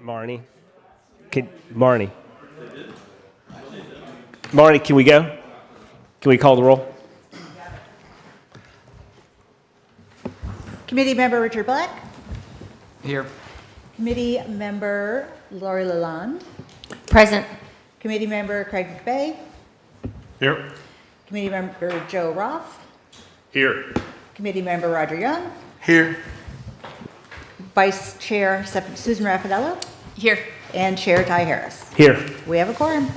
Marnie. Marnie, can we go? Can we call the roll? Committee Member Richard Black. Here. Committee Member Lori Lalonde. Present. Committee Member Craig McVeigh. Here. Committee Member Joe Roth. Here. Committee Member Roger Young. Here. Vice Chair Susan Raffaello. Here. And Chair Ty Harris. Here. We have a quorum.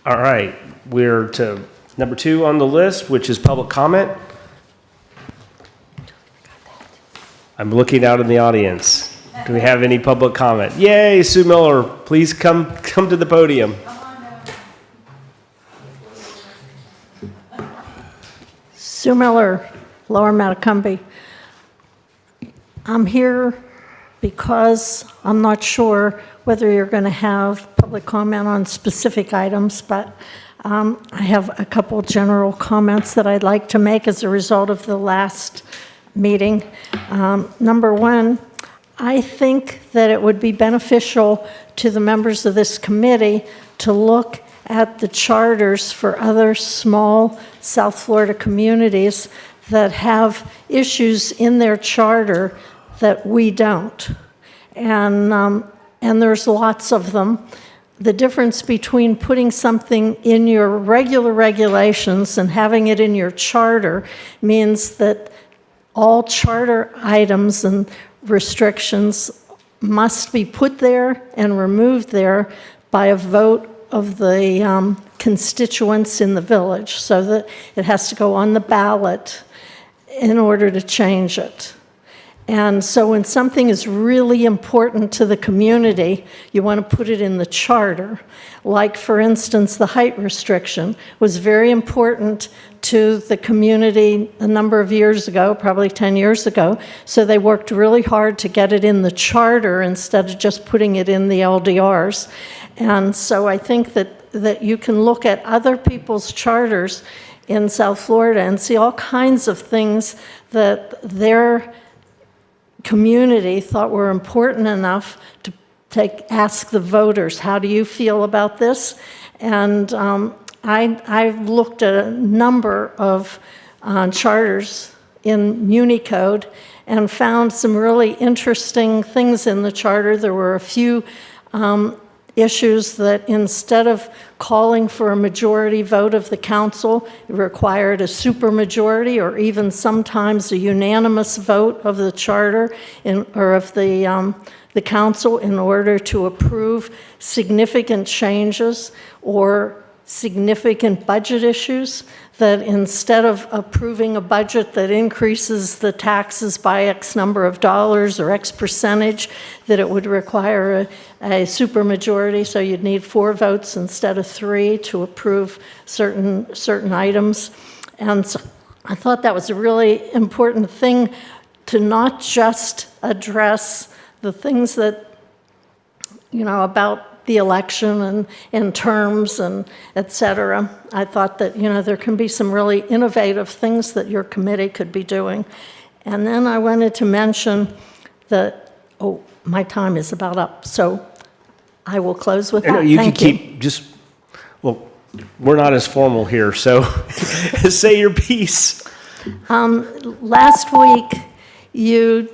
All right, we're to number 2 on the list, which is public comment. I'm looking out in the audience. Do we have any public comment? Yay, Sue Miller, please come to the podium. Sue Miller, Lower Matacumbe. I'm here because I'm not sure whether you're going to have public comment on specific items, but I have a couple general comments that I'd like to make as a result of the last meeting. Number one, I think that it would be beneficial to the members of this committee to look at the charters for other small South Florida communities that have issues in their charter that we don't. And there's lots of them. The difference between putting something in your regular regulations and having it in your charter means that all charter items and restrictions must be put there and removed there by a vote of the constituents in the village, so that it has to go on the ballot in order to change it. And so when something is really important to the community, you want to put it in the charter. Like, for instance, the height restriction was very important to the community a number of years ago, probably 10 years ago, so they worked really hard to get it in the charter instead of just putting it in the LDRs. And so I think that you can look at other people's charters in South Florida and see all kinds of things that their community thought were important enough to ask the voters, how do you feel about this? And I've looked at a number of charters in MuniCode and found some really interesting things in the charter. There were a few issues that instead of calling for a majority vote of the council, it required a supermajority or even sometimes a unanimous vote of the charter or of the council in order to approve significant changes or significant budget issues, that instead of approving a budget that increases the taxes by X number of dollars or X percentage, that it would require a supermajority, so you'd need 4 votes instead of 3 to approve certain items. And so I thought that was a really important thing, to not just address the things that, about the election and terms and et cetera. I thought that, there can be some really innovative things that your committee could be doing. And then I wanted to mention that, my time is about up, so I will close with that. You can keep just, we're not as formal here, so say your piece. Last week, you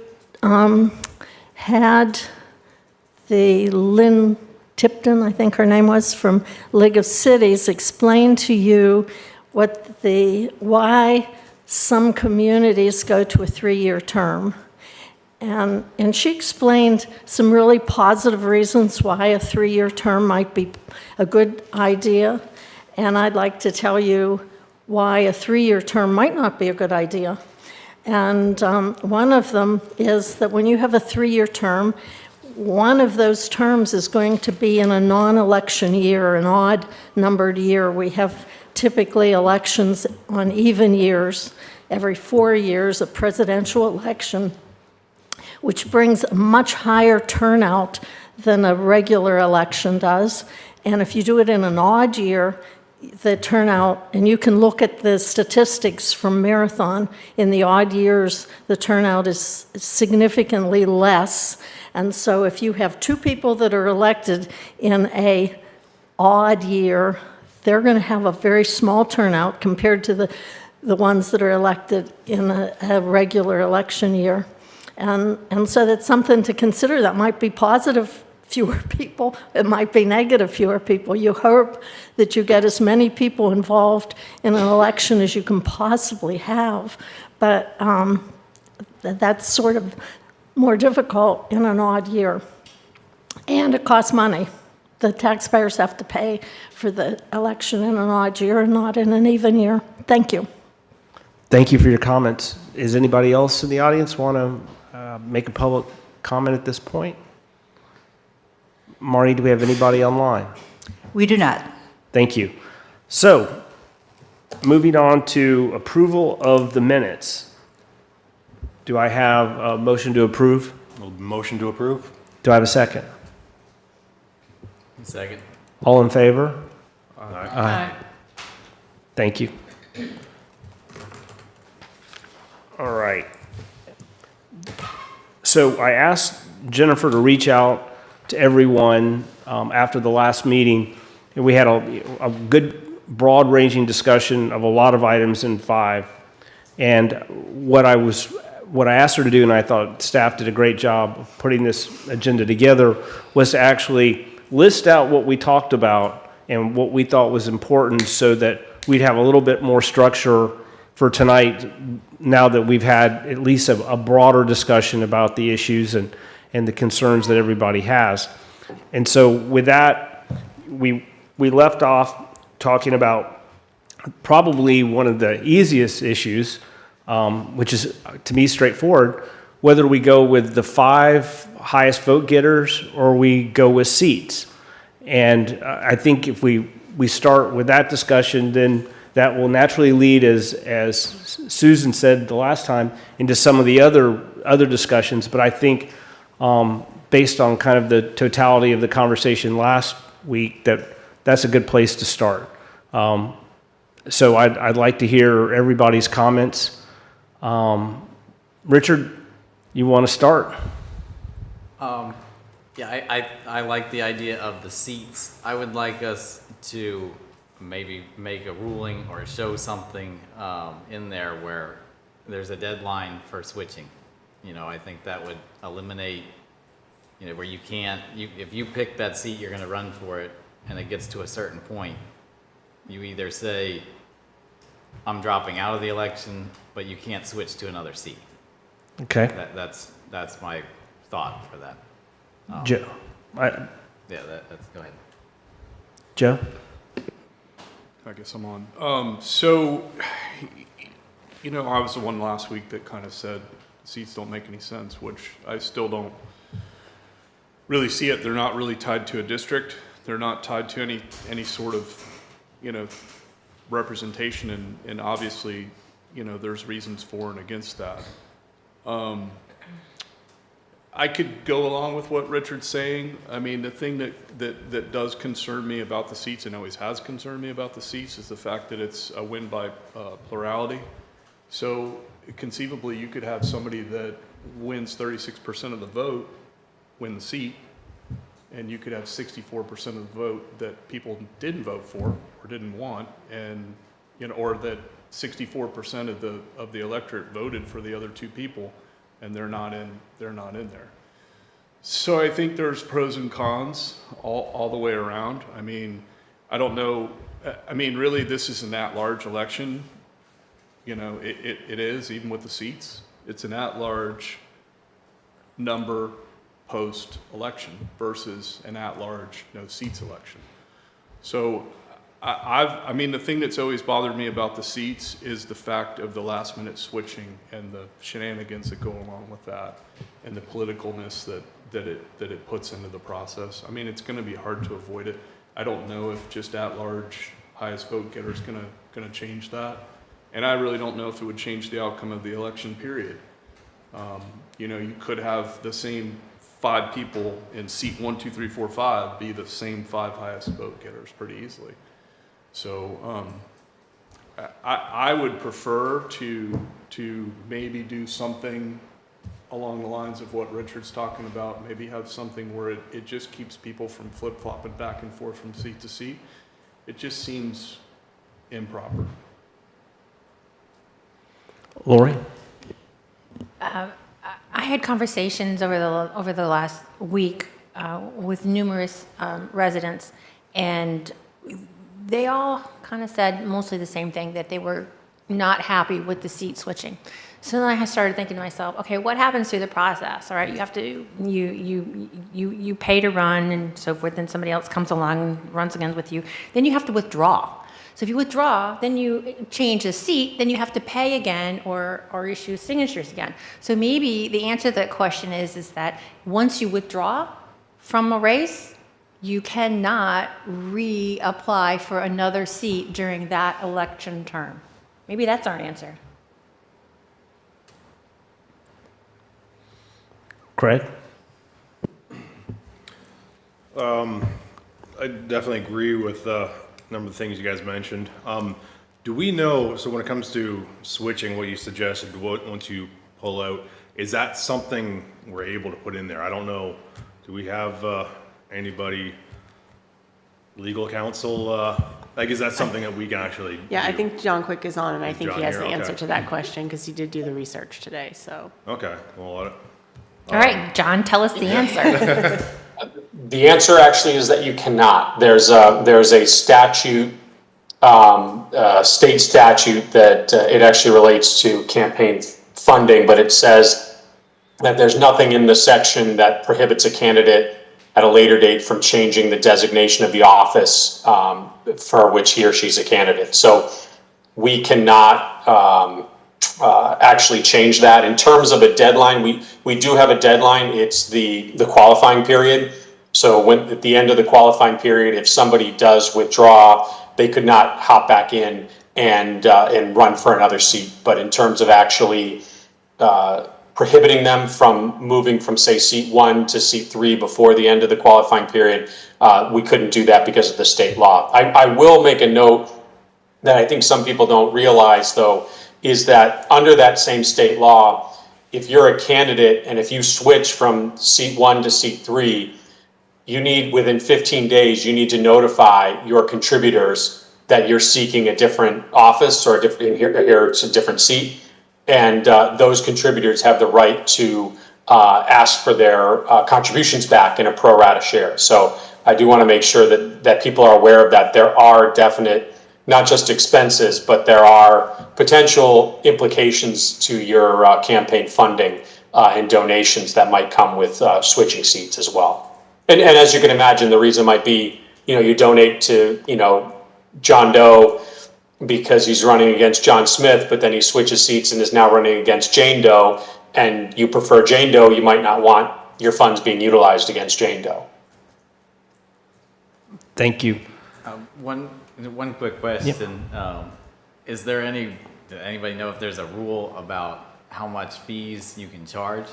had the Lynn Tipton, I think her name was, from League of Cities, explain to you why some communities go to a 3-year term. And she explained some really positive reasons why a 3-year term might be a good idea. And I'd like to tell you why a 3-year term might not be a good idea. And one of them is that when you have a 3-year term, one of those terms is going to be in a non-election year, an odd-numbered year. We have typically elections on even years, every 4 years, a presidential election, which brings a much higher turnout than a regular election does. And if you do it in an odd year, the turnout, and you can look at the statistics from Marathon, in the odd years, the turnout is significantly less. And so if you have two people that are elected in a odd year, they're going to have a very small turnout compared to the ones that are elected in a regular election year. And so that's something to consider. That might be positive, fewer people. It might be negative, fewer people. You hope that you get as many people involved in an election as you can possibly have. But that's sort of more difficult in an odd year. And it costs money. The taxpayers have to pay for the election in an odd year and not in an even year. Thank you. Thank you for your comments. Is anybody else in the audience want to make a public comment at this point? Marnie, do we have anybody online? We do not. Thank you. So, moving on to approval of the minutes. Do I have a motion to approve? Motion to approve? Do I have a second? Second. All in favor? Aye. Thank you. All right. So I asked Jennifer to reach out to everyone after the last meeting, and we had a good broad-ranging discussion of a lot of items in 5. And what I asked her to do, and I thought staff did a great job of putting this agenda together, was to actually list out what we talked about and what we thought was important so that we'd have a little bit more structure for tonight now that we've had at least a broader discussion about the issues and the concerns that everybody has. And so with that, we left off talking about probably one of the easiest issues, which is, to me, straightforward, whether we go with the 5 highest vote getters or we go with seats. And I think if we start with that discussion, then that will naturally lead, as Susan said the last time, into some of the other discussions. But I think based on kind of the totality of the conversation last week, that's a good place to start. So I'd like to hear everybody's comments. Richard, you want to start? Yeah, I like the idea of the seats. I would like us to maybe make a ruling or show something in there where there's a deadline for switching. You know, I think that would eliminate, where you can't, if you pick that seat, you're going to run for it, and it gets to a certain point, you either say, I'm dropping out of the election, but you can't switch to another seat. Okay. That's my thought for that. Joe. Yeah, that's go ahead. Joe? I guess I'm on. So, I was the one last week that kind of said seats don't make any sense, which I still don't really see it. They're not really tied to a district. They're not tied to any sort of, representation, and obviously, there's reasons for and against that. I could go along with what Richard's saying. I mean, the thing that does concern me about the seats, and always has concerned me about the seats, is the fact that it's a win by plurality. So conceivably, you could have somebody that wins 36% of the vote win the seat, and you could have 64% of the vote that people didn't vote for or didn't want, and or that 64% of the electorate voted for the other 2 people, and they're not in there. So I think there's pros and cons all the way around. I mean, I don't know. I mean, really, this is an at-large election. It is, even with the seats. It's an at-large number post-election versus an at-large no seats election. So I mean, the thing that's always bothered me about the seats is the fact of the last-minute switching and the shenanigans that go along with that, and the politicalness that it puts into the process. I mean, it's going to be hard to avoid it. I don't know if just at-large highest vote getter is going to change that, and I really don't know if it would change the outcome of the election. Period. You could have the same 5 people in seat 1, 2, 3, 4, 5 be the same 5 highest vote getters pretty easily. So I would prefer to maybe do something along the lines of what Richard's talking about, maybe have something where it just keeps people from flip-flopping back and forth from seat to seat. It just seems improper. Lori? I had conversations over the last week with numerous residents, and they all kind of said mostly the same thing, that they were not happy with the seat switching. So then I started thinking to myself, okay, what happens through the process? All right, you have to you pay to run and so forth, then somebody else comes along and runs again with you. Then you have to withdraw. So if you withdraw, then you change the seat, then you have to pay again or issue signatures again. So maybe the answer to that question is that once you withdraw from a race, you cannot reapply for another seat during that election term. Maybe that's our answer. Craig? I definitely agree with a number of the things you guys mentioned. Do we know, so when it comes to switching, what you suggested, once you pull out, is that something we're able to put in there? I don't know. Do we have anybody, legal counsel, like, is that something that we can actually Yeah, I do? think John Quick is on, and I Is think John he has here? the answer Okay. to that question because he did do the research today, so. Okay, well, All right, John, tell us the answer. The answer actually is that you cannot. There's a statute, state statute that it actually relates to campaign funding, but it says that there's nothing in the section that prohibits a candidate at a later date from changing the designation of the office for which he or she's a candidate. So we cannot actually change that. In terms of a deadline, we do have a deadline. It's the qualifying period. So when at the end of the qualifying period, if somebody does withdraw, they could not hop back in and run for another seat. But in terms of actually prohibiting them from moving from, say, seat 1 to seat 3 before the end of the qualifying period, we couldn't do that because of the state law. I will make a note that I think some people don't realize, though, is that under that same state law, if you're a candidate and if you switch from seat 1 to seat 3, you need, within 15 days, you need to notify your contributors that you're seeking a different office or a different, here it's a different seat. And those contributors have the right to ask for their contributions back in a pro rata share. So I do want to make sure that people are aware of that. There are definite, not just expenses, but there are potential implications to your campaign funding and donations that might come with switching seats as well. And as you can imagine, the reason might be, you donate to, John Doe because he's running against John Smith, but then he switches seats and is now running against Jane Doe, and you prefer Jane Doe, you might not want your funds being utilized against Jane Doe. Thank you. One quick question. Is there does anybody know if there's a rule about how much fees you can charge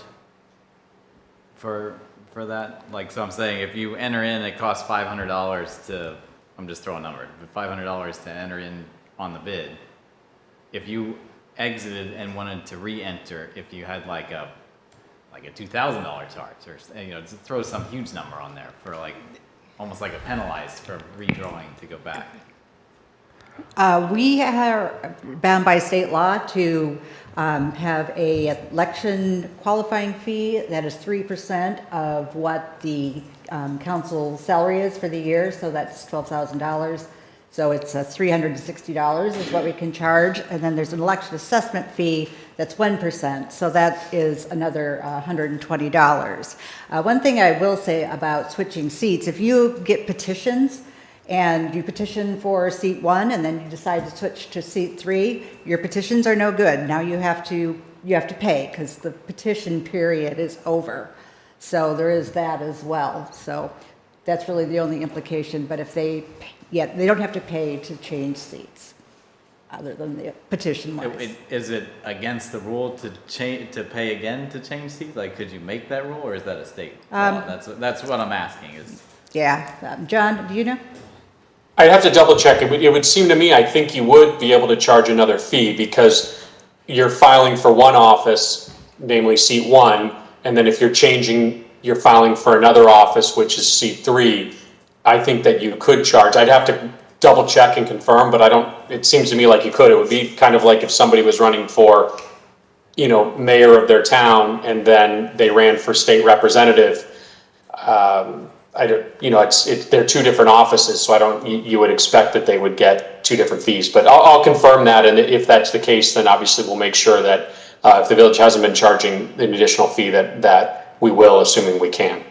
for that? Like, so I'm saying if you enter in, it costs $500 to, I'm just throwing a number, but $500 to enter in on the bid. If you exited and wanted to re-enter, if you had like a $2,000 charge, or just throw some huge number on there for almost like a penalized for redrawing to go back. We are bound by state law to have a election qualifying fee that is 3% of what the council salary is for the year, so that's $12,000. So it's $360 is what we can charge, and then there's an election assessment fee that's 1%, so that is another $120. One thing I will say about switching seats, if you get petitions and you petition for seat 1 and then you decide to switch to seat 3, your petitions are no good. Now you have to pay because the petition period is over. So there is that as well. So that's really the only implication. But if they don't have to pay to change seats, other than the petition wise. Is it against the rule to pay again to change seats? Like, could you make that rule, or is that a state law? That's what I'm asking. Yeah, John, do you know? I'd have to double check. It would seem to me, I think you would be able to charge another fee because you're filing for one office, namely seat 1, and then if you're filing for another office, which is seat 3, I think that you could charge. I'd have to double check and confirm, but it seems to me like you could. It would be kind of like if somebody was running for, mayor of their town and then they ran for state representative. They're two different offices, so you would expect that they would get two different fees, but I'll confirm that. And if that's the case, then obviously we'll make sure that, if the village hasn't been charging an additional fee that we will, assuming we can.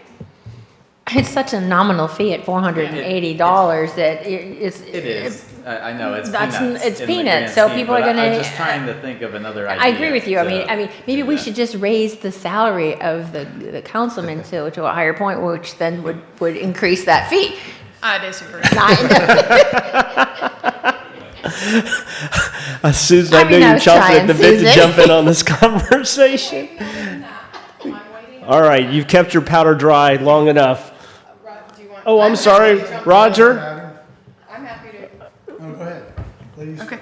It's such a nominal fee at $480 that it's. It is. I know, it's That's- peanuts. it's in the peanuts, grand so scheme, people are but I'm gonna- just trying to think of another idea. I agree with you. I mean, to maybe do we that. should just raise the salary of the councilman to a higher point, which then would increase that fee. I disagree. Susan, I I know mean, I you're was chomping at trying, the bit to Susan. jump in on this conversation. All right, you've kept your powder dry long enough. Oh, I'm sorry, Roger? I'm happy to. Oh, go ahead, please. Okay.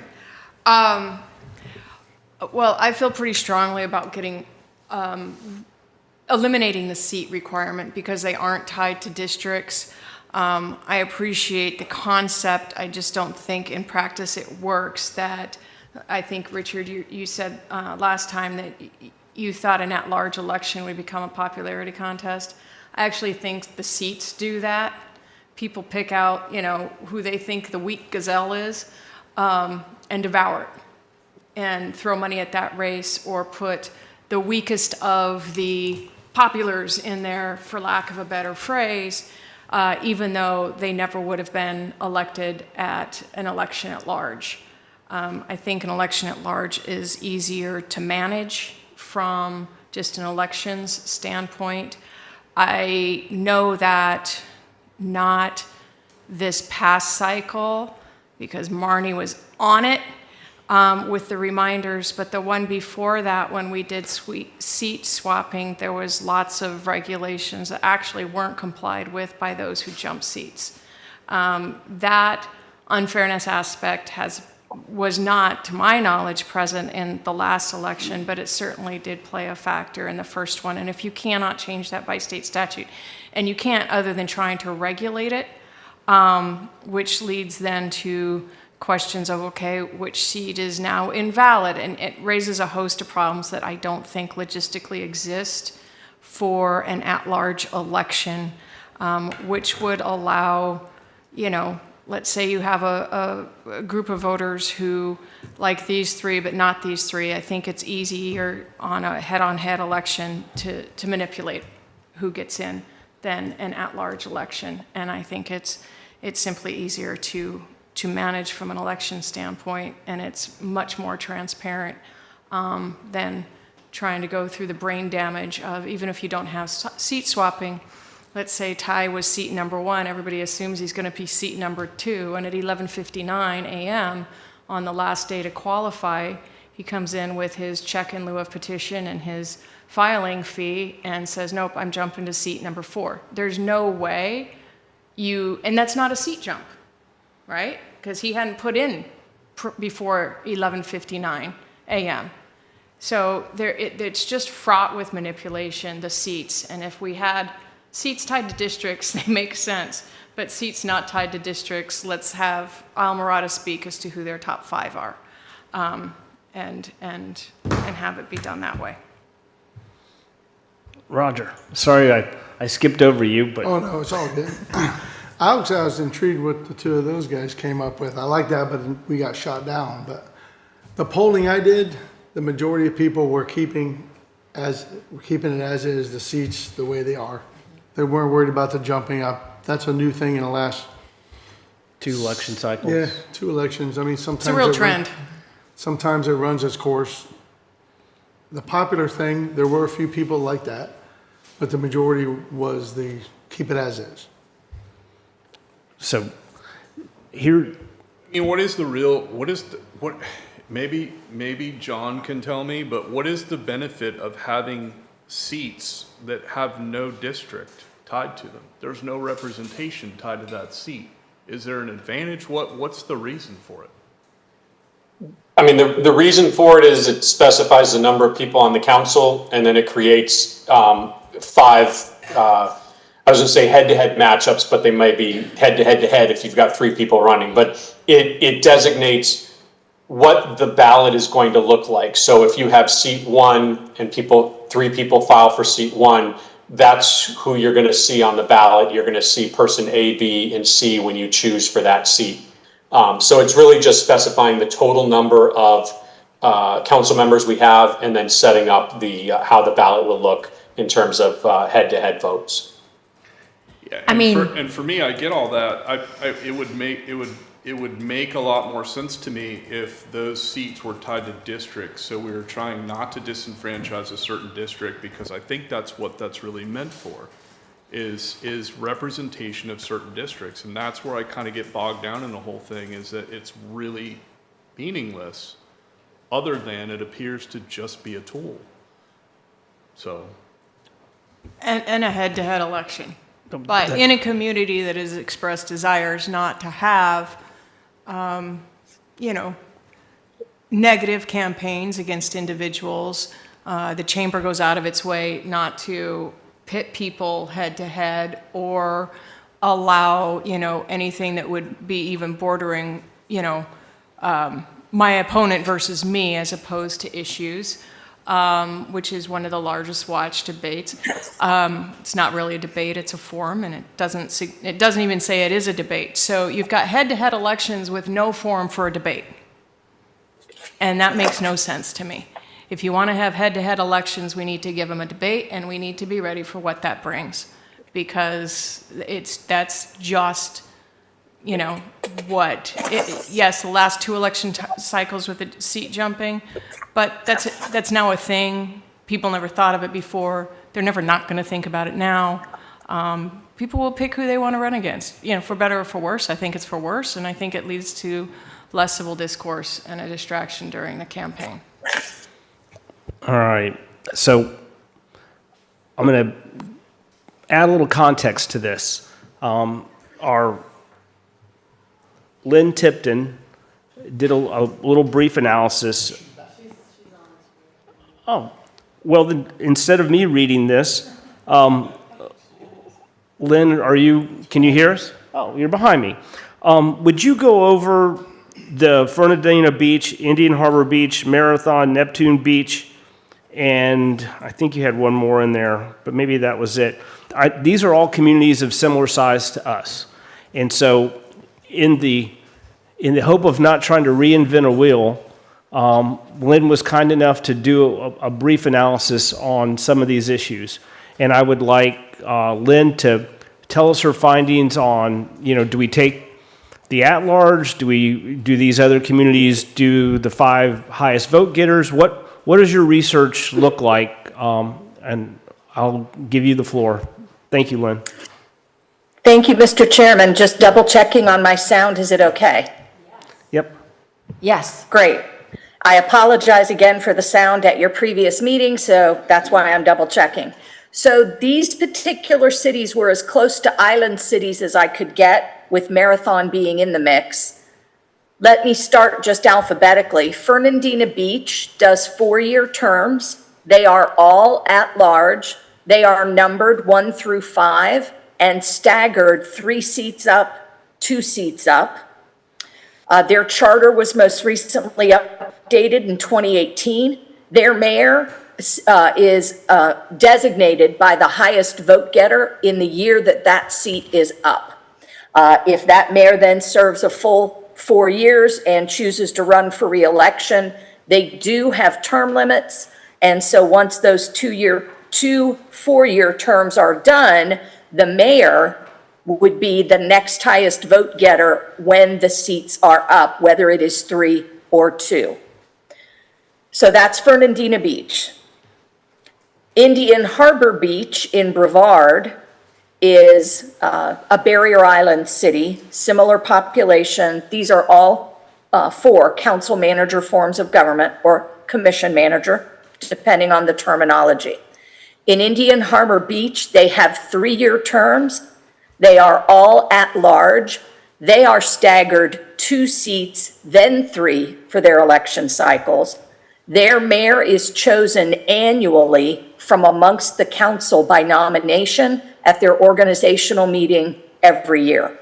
Well, I feel pretty strongly about eliminating the seat requirement because they aren't tied to districts. I appreciate the concept. I just don't think in practice it works. I think, Richard, you said last time that you thought an at-large election would become a popularity contest. I actually think the seats do that. People pick out, who they think the weak gazelle is, and devour it, and throw money at that race, or put the weakest of the populars in there, for lack of a better phrase, even though they never would have been elected at an election at large. I think an election at large is easier to manage from just an elections standpoint. I know that not this past cycle, because Marnie was on it with the reminders, but the one before that, when we did seat swapping, there was lots of regulations that actually weren't complied with by those who jumped seats. That unfairness aspect was not, to my knowledge, present in the last election, but it certainly did play a factor in the first one. And if you cannot change that by state statute, and you can't other than trying to regulate it, which leads then to questions of, okay, which seat is now invalid? And it raises a host of problems that I don't think logistically exist for an at-large election, which would allow, let's say you have a group of voters who like these three, but not these three. I think it's easier on a head-on-head election to manipulate who gets in than an at-large election. And I think it's simply easier to manage from an election standpoint, and it's much more transparent than trying to go through the brain damage of, even if you don't have seat swapping. Let's say Ty was seat number 1, everybody assumes he's going to be seat number 2, and at 11:59 a.m. on the last day to qualify, he comes in with his check in lieu of petition and his filing fee and says, nope, I'm jumping to seat number 4. There's no way and that's not a seat jump, right? Because he hadn't put in before 11:59 a.m. So it's just fraught with manipulation, the seats. And if we had seats tied to districts, they make sense. But seats not tied to districts, let's have Islamorada speak as to who their top 5 are, and have it be done that way. Roger, sorry I skipped over you, but Oh, no, it's all good. I was intrigued what the two of those guys came up with. I like that, but we got shot down. But the polling I did, the majority of people were keeping it as is, the seats the way they are. They weren't worried about the jumping up. That's a new thing in the last, 2 election cycles. yeah, 2 elections. I mean, sometimes. It's a real trend. Sometimes it runs its course. The popular thing, there were a few people like that, but the majority was the keep it as is. So here, maybe John can tell me, but what is the benefit of having seats that have no district tied to them? There's no representation tied to that seat. Is there an advantage? What's the reason for it? I mean, the reason for it is it specifies the number of people on the council, and then it creates five, I was gonna say head-to-head matchups, but they might be head-to-head if you've got 3 people running. But it designates what the ballot is going to look like. So if you have seat 1 and 3 people file for seat 1, that's who you're gonna see on the ballot. You're gonna see person A, B, and C when you choose for that seat. So it's really just specifying the total number of council members we have, and then setting up the how the ballot will look in terms of head-to-head votes. Yeah, I mean- for me, I get all that. It would make a lot more sense to me if those seats were tied to districts. So we were trying not to disenfranchise a certain district, because I think that's what that's really meant for, is representation of certain districts. And that's where I kind of get bogged down in the whole thing, is that it's really meaningless, other than it appears to just be a tool. So. And a head-to-head election. But in a community that has expressed desires not to have, negative campaigns against individuals, the chamber goes out of its way not to pit people head-to-head or allow, anything that would be even bordering, my opponent versus me as opposed to issues. Which is one of the largest watched debates. It's not really a debate, it's a forum, and it doesn't even say it is a debate. So you've got head-to-head elections with no forum for a debate. And that makes no sense to me. If you want to have head-to-head elections, we need to give them a debate, and we need to be ready for what that brings. Because that's just, yes, the last 2 election cycles with the seat jumping, but that's now a thing. People never thought of it before. They're never not going to think about it now. People will pick who they want to run against, for better or for worse. I think it's for worse, and I think it leads to less civil discourse and a distraction during the campaign. All right, so I'm going to add a little context to this. Our Lynn Tipton did a little brief analysis. Oh, well, then instead of me reading this, Lynn, can you hear us? Oh, you're behind me. Would you go over the Fernandina Beach, Indian Harbor Beach, Marathon, Neptune Beach, and I think you had one more in there, but maybe that was it. These are all communities of similar size to us. And so in the hope of not trying to reinvent a wheel, Lynn was kind enough to do a brief analysis on some of these issues. And I would like Lynn to tell us her findings on, do we take the at-large? Do these other communities do the 5 highest vote getters? What does your research look like? And I'll give you the floor. Thank you, Lynn. Thank you, Mr. Chairman. Just double checking on my sound. Is it okay? Yep. Yes. Great. I apologize again for the sound at your previous meeting, so that's why I'm double checking. So these particular cities were as close to island cities as I could get, with Marathon being in the mix. Let me start just alphabetically. Fernandina Beach does 4-year terms. They are all at large. They are numbered 1 through 5 and staggered 3 seats up, 2 seats up. Their charter was most recently updated in 2018. Their mayor is designated by the highest vote getter in the year that seat is up. If that mayor then serves a full 4 years and chooses to run for re-election, they do have term limits. And so once those 2 4-year terms are done, the mayor would be the next highest vote getter when the seats are up, whether it is 3 or 2. So that's Fernandina Beach. Indian Harbor Beach in Brevard is a barrier island city, similar population. These are all 4 council manager forms of government, or commission manager, depending on the terminology. In Indian Harbor Beach, they have 3-year terms. They are all at large. They are staggered 2 seats, then 3 for their election cycles. Their mayor is chosen annually from amongst the council by nomination at their organizational meeting every year.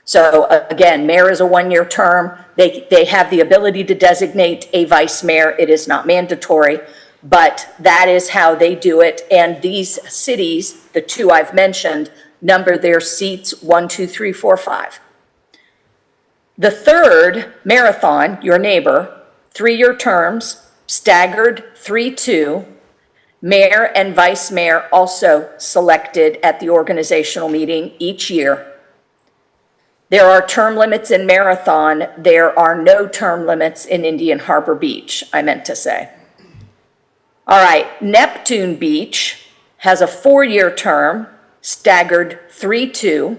So again, mayor is a 1-year term. They have the ability to designate a vice mayor. It is not mandatory, but that is how they do it. And these cities, the 2 I've mentioned, number their seats 1, 2, 3, 4, 5. The third, Marathon, your neighbor, 3-year terms, staggered 3-2. Mayor and vice mayor also selected at the organizational meeting each year. There are term limits in Marathon. There are no term limits in Indian Harbor Beach, I meant to say. All right, Neptune Beach has a 4-year term, staggered 3-2.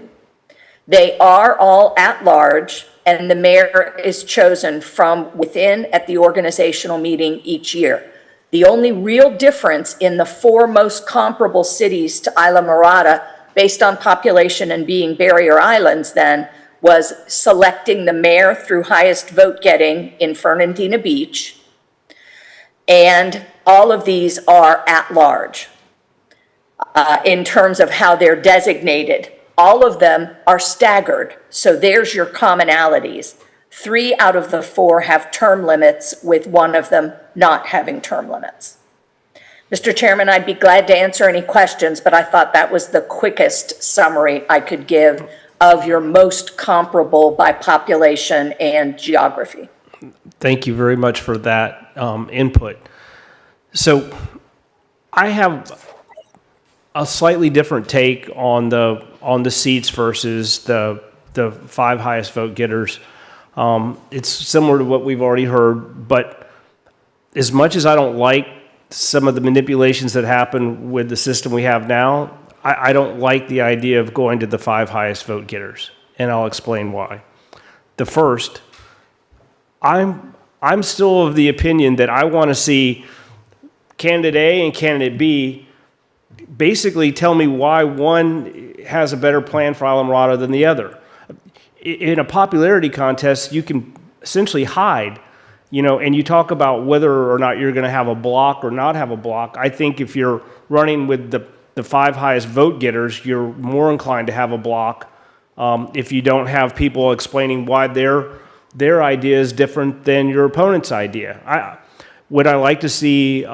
They are all at large, and the mayor is chosen from within at the organizational meeting each year. The only real difference in the 4 most comparable cities to Isla Mirada, based on population and being barrier islands then, was selecting the mayor through highest vote getting in Fernandina Beach. And all of these are at large in terms of how they're designated. All of them are staggered. So there's your commonalities. 3 out of the 4 have term limits, with 1 of them not having term limits. Mr. Chairman, I'd be glad to answer any questions, but I thought that was the quickest summary I could give of your most comparable by population and geography. Thank you very much for that input. So I have a slightly different take on the seats versus the 5 highest vote getters. It's similar to what we've already heard, but as much as I don't like some of the manipulations that happen with the system we have now, I don't like the idea of going to the 5 highest vote getters, and I'll explain why. The first, I'm still of the opinion that I want to see candidate A and candidate B basically tell me why one has a better plan for Isla Mirada than the other. In a popularity contest, you can essentially hide, and you talk about whether or not you're going to have a block or not have a block. I think if you're running with the 5 highest vote getters, you're more inclined to have a block if you don't have people explaining why their idea is different than your opponent's idea. Would I like to see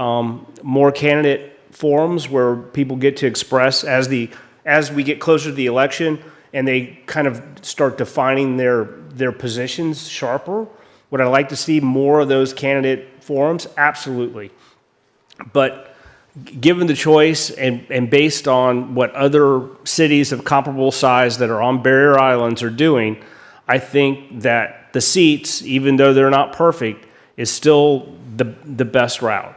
more candidate forums where people get to express as we get closer to the election and they kind of start defining their positions sharper? Would I like to see more of those candidate forums? Absolutely. But given the choice and based on what other cities of comparable size that are on barrier islands are doing, I think that the seats, even though they're not perfect, is still the best route.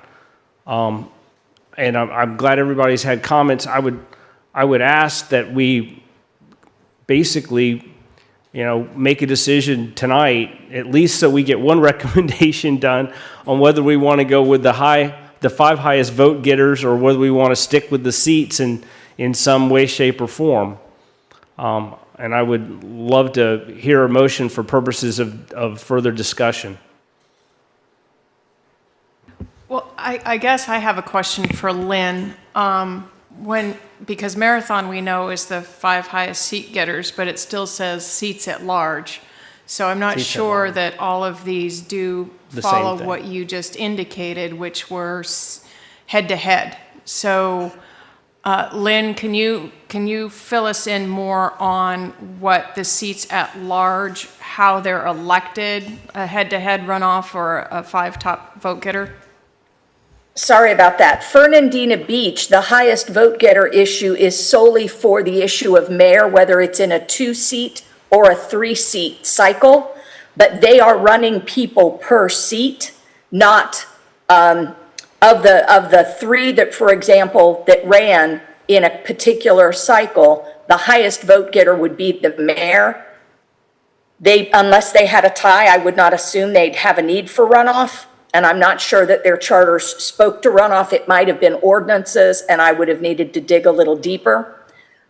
And I'm glad everybody's had comments. I would ask that we basically, make a decision tonight, at least so we get one recommendation done on whether we want to go with the 5 highest vote getters or whether we want to stick with the seats in some way, shape, or form. And I would love to hear a motion for purposes of further discussion. Well, I guess I have a question for Lynn. Because Marathon, we know, is the 5 highest seat getters, but it still says seats at large. So I'm not sure that all of these do follow what you just indicated, which were head-to-head. So, Lynn, can you fill us in more on what the seats at large, how they're elected, a head-to-head runoff or a 5 top vote getter? Sorry about that. Fernandina Beach, the highest vote getter issue is solely for the issue of mayor, whether it's in a 2-seat or a 3-seat cycle, but they are running people per seat, not of the 3 that, for example, that ran in a particular cycle, the highest vote getter would be the mayor. Unless they had a tie, I would not assume they'd have a need for runoff. And I'm not sure that their charters spoke to runoff. It might have been ordinances, and I would have needed to dig a little deeper.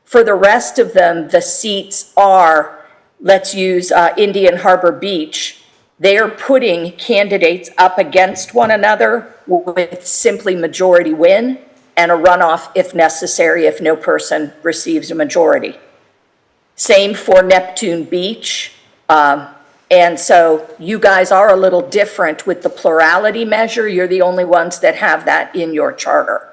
For the rest of them, the seats are let's use Indian Harbor Beach. They're putting candidates up against one another with simply majority win and a runoff if necessary if no person receives a majority. Same for Neptune Beach. And so you guys are a little different with the plurality measure. You're the only ones that have that in your charter.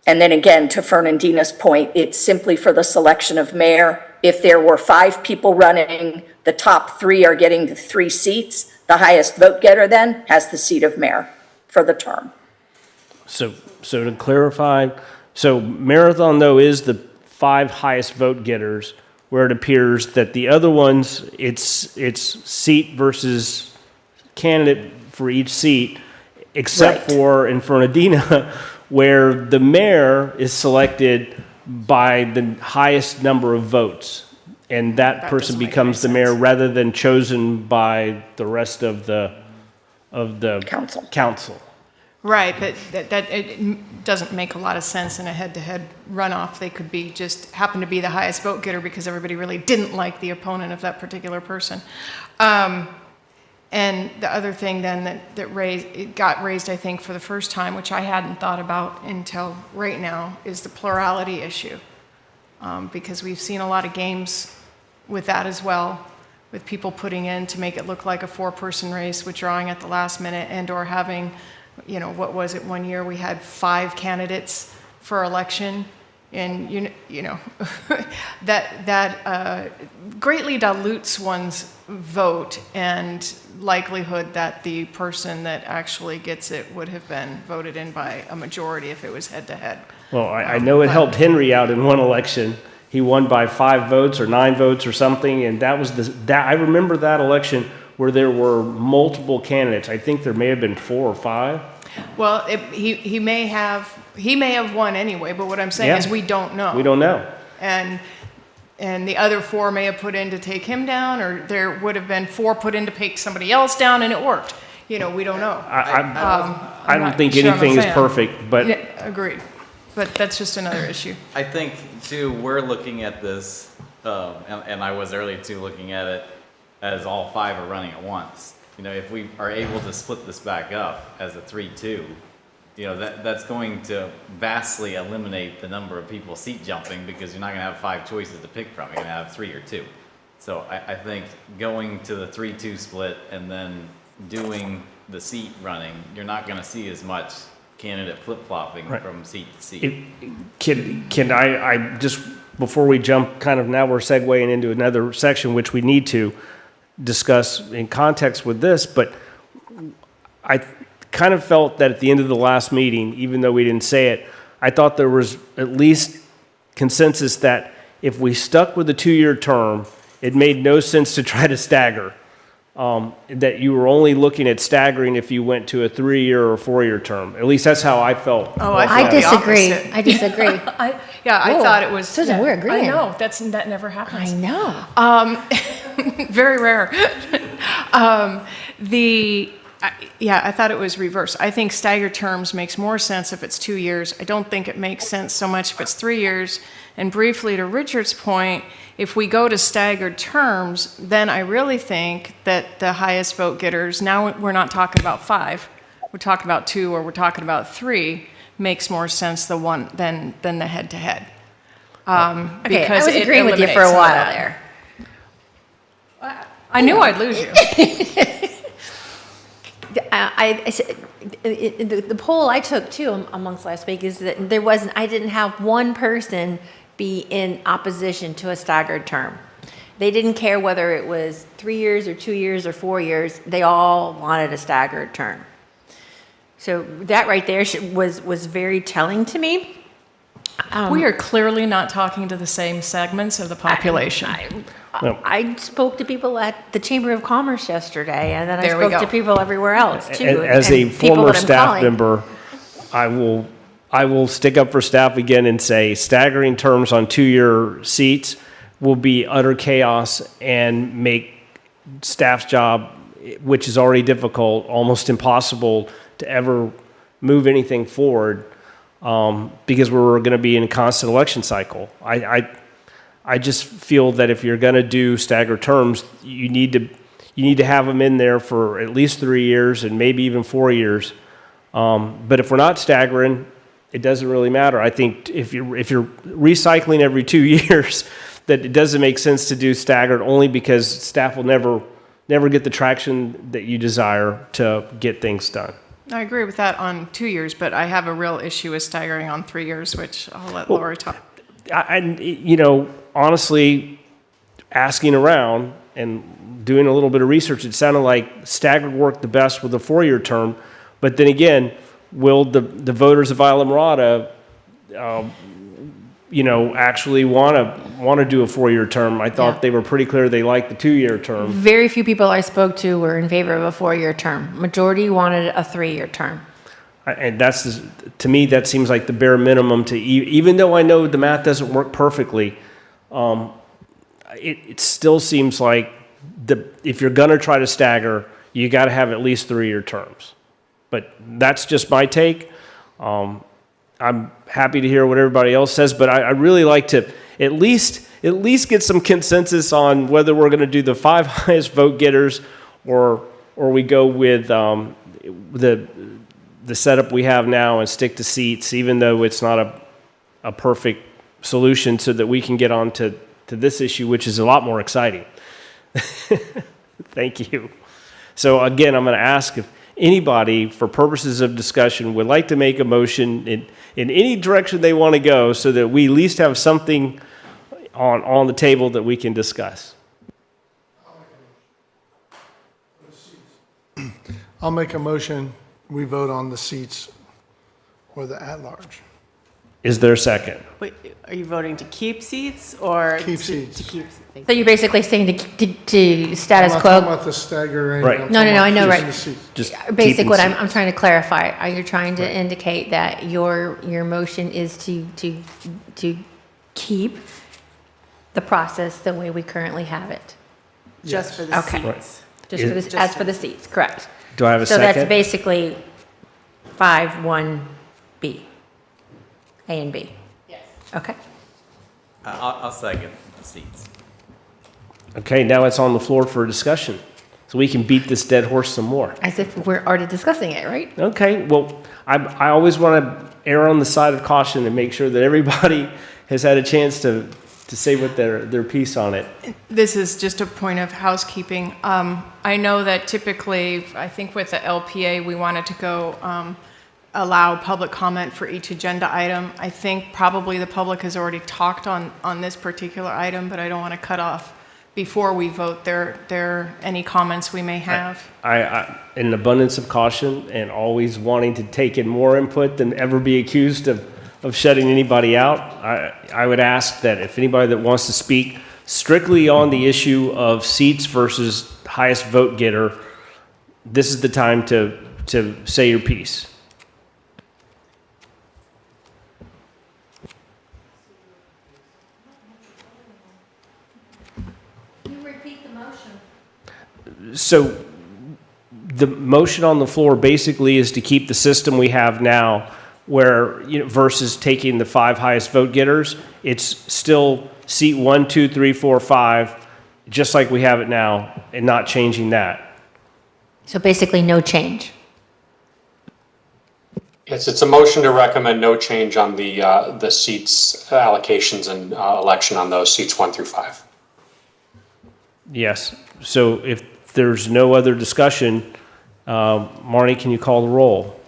And then again, to Fernandina's point, it's simply for the selection of mayor. If there were 5 people running, the top 3 are getting the 3 seats. The highest vote getter then has the seat of mayor for the term. So to clarify, so Marathon though is the 5 highest vote getters, where it appears that the other ones, it's seat versus candidate for each seat, except Right. for in Fernandina, where the mayor is selected by the highest number of votes. And that person doesn't make becomes the any mayor sense. rather than chosen by the rest of the council. Right, but that it doesn't make a lot of sense in a head-to-head runoff. They could be just happen to be the highest vote getter because everybody really didn't like the opponent of that particular person. And the other thing then it got raised, I think, for the first time, which I hadn't thought about until right now, is the plurality issue. Because we've seen a lot of games with that as well, with people putting in to make it look like a 4-person race, withdrawing at the last minute, and or having, you know, what was it, one year we had 5 candidates for election, and you know that greatly dilutes one's vote and likelihood that the person that actually gets it would have been voted in by a majority if it was head to head. Well, I know it helped Henry out in one election. He won by 5 votes or 9 votes or something, and that was I remember that election where there were multiple candidates. I think there may have been 4 or 5. Well, he may have won anyway, but what I'm saying Yeah. is we don't know. We don't know. And the other 4 may have put in to take him down, or there would have been 4 put in to take somebody else down, and it worked. You know, we don't know. I don't not think sure I'm a anything is fan. perfect, but Yeah, agreed. But that's just another issue. I think too, we're looking at this, and I was early too looking at it as all 5 are running at once. You know, if we are able to split this back up as a 3-2, you know, that's going to vastly eliminate the number of people seat jumping because you're not going to have 5 choices to pick from. You're going to have 3 or 2. So I think going to the 3-2 split and then doing the seat running, you're not going to see as much candidate flip-flopping Right. from seat to seat. Can I just, before we jump, kind of now we're segueing into another section, which we need to discuss in context with this, but I kind of felt that at the end of the last meeting, even though we didn't say it, I thought there was at least consensus that if we stuck with the 2-year term, it made no sense to try to stagger. That you were only looking at staggering if you went to a 3-year or 4-year term. At least that's how I felt. Oh, I felt the disagree. opposite. I disagree. I Whoa. thought it was. Susan, we're agreeing. I know, that never happens. I know. Very rare. I thought it was reverse. I think staggered terms makes more sense if it's 2 years. I don't think it makes sense so much if it's 3 years. And briefly to Richard's point, if we go to staggered terms, then I really think that the highest vote getters, now we're not talking about 5, we're talking about 2 or we're talking about 3, makes more sense than the head-to-head. Okay, I Because was it agreeing with you for a eliminates some of while that. there. I knew I'd lose you. The poll I took too amongst last week is that I didn't have one person be in opposition to a staggered term. They didn't care whether it was 3 years or 2 years or 4 years. They all wanted a staggered term. So that right there was very telling to me. We are clearly not talking to the same segments of the population. I spoke to people at the Chamber of Commerce yesterday, and then There I we spoke to go. people everywhere else too. As and a people former that I'm staff calling. member, I will stick up for staff again and say staggering terms on 2-year seats will be utter chaos and make staff's job, which is already difficult, almost impossible to ever move anything forward because we're going to be in a constant election cycle. I just feel that if you're going to do staggered terms, you need to have them in there for at least 3 years and maybe even 4 years. But if we're not staggering, it doesn't really matter. I think if you're recycling every 2 years, that it doesn't make sense to do staggered only because staff will never get the traction that you desire to get things done. I agree with that on 2 years, but I have a real issue with staggering on 3 years, which I'll let Lori talk. And, you know, honestly, asking around and doing a little bit of research, it sounded like staggered worked the best with a 4-year term. But then again, will the voters of Isla Mirada, you know, actually want to do a 4-year term? I thought they were pretty clear they liked the 2-year term. Very few people I spoke to were in favor of a 4-year term. Majority wanted a 3-year term. And to me, that seems like the bare minimum to, even though I know the math doesn't work perfectly, it still seems like if you're going to try to stagger, you got to have at least 3-year terms. But that's just my take. I'm happy to hear what everybody else says, but I really like to at least get some consensus on whether we're going to do the 5 highest vote getters or we go with the setup we have now and stick to seats, even though it's not a perfect solution, so that we can get on to this issue, which is a lot more exciting. Thank you. So again, I'm going to ask if anybody, for purposes of discussion, would like to make a motion in any direction they want to go, so that we at least have something on the table that we can discuss. I'll make a motion, we vote on the seats or the at-large. Is there a second? Wait, are you voting to keep seats or? Keep to- seats. To keep. So you're basically saying to status I'm not talking quo? about the staggering. Right. I'm No, talking I know, about right. keeping the seats. Just Basic, keeping what seats. I'm trying to clarify, are you trying to indicate that your motion is to keep the process the way we currently have it? Just for the Okay. seats. Just for the, as for the seats, correct? Do I have a So that's second? basically 5-1B, A and B? Yes. Okay. I'll second the seats. Okay, now it's on the floor for discussion, so we can beat this dead horse some more. As if we're already discussing it, right? Okay, well, I always want to err on the side of caution and make sure that everybody has had a chance to say what their piece on it. This is just a point of housekeeping. I know that typically, I think with the LPA, we wanted to go allow public comment for each agenda item. I think probably the public has already talked on this particular item, but I don't want to cut off before we vote any comments we may have. I in an abundance of caution and always wanting to take in more input than ever be accused of shutting anybody out, I would ask that if anybody that wants to speak strictly on the issue of seats versus highest vote getter, this is the time to say your piece. Can you repeat the motion? So the motion on the floor basically is to keep the system we have now, where, you know, versus taking the 5 highest vote getters, it's still seat 1, 2, 3, 4, 5, just like we have it now, and not changing that. So basically, no change. Yes, it's a motion to recommend no change on the seats allocations and election on those seats 1 through 5. Yes. So if there's no other discussion, Marnie, can you call the roll?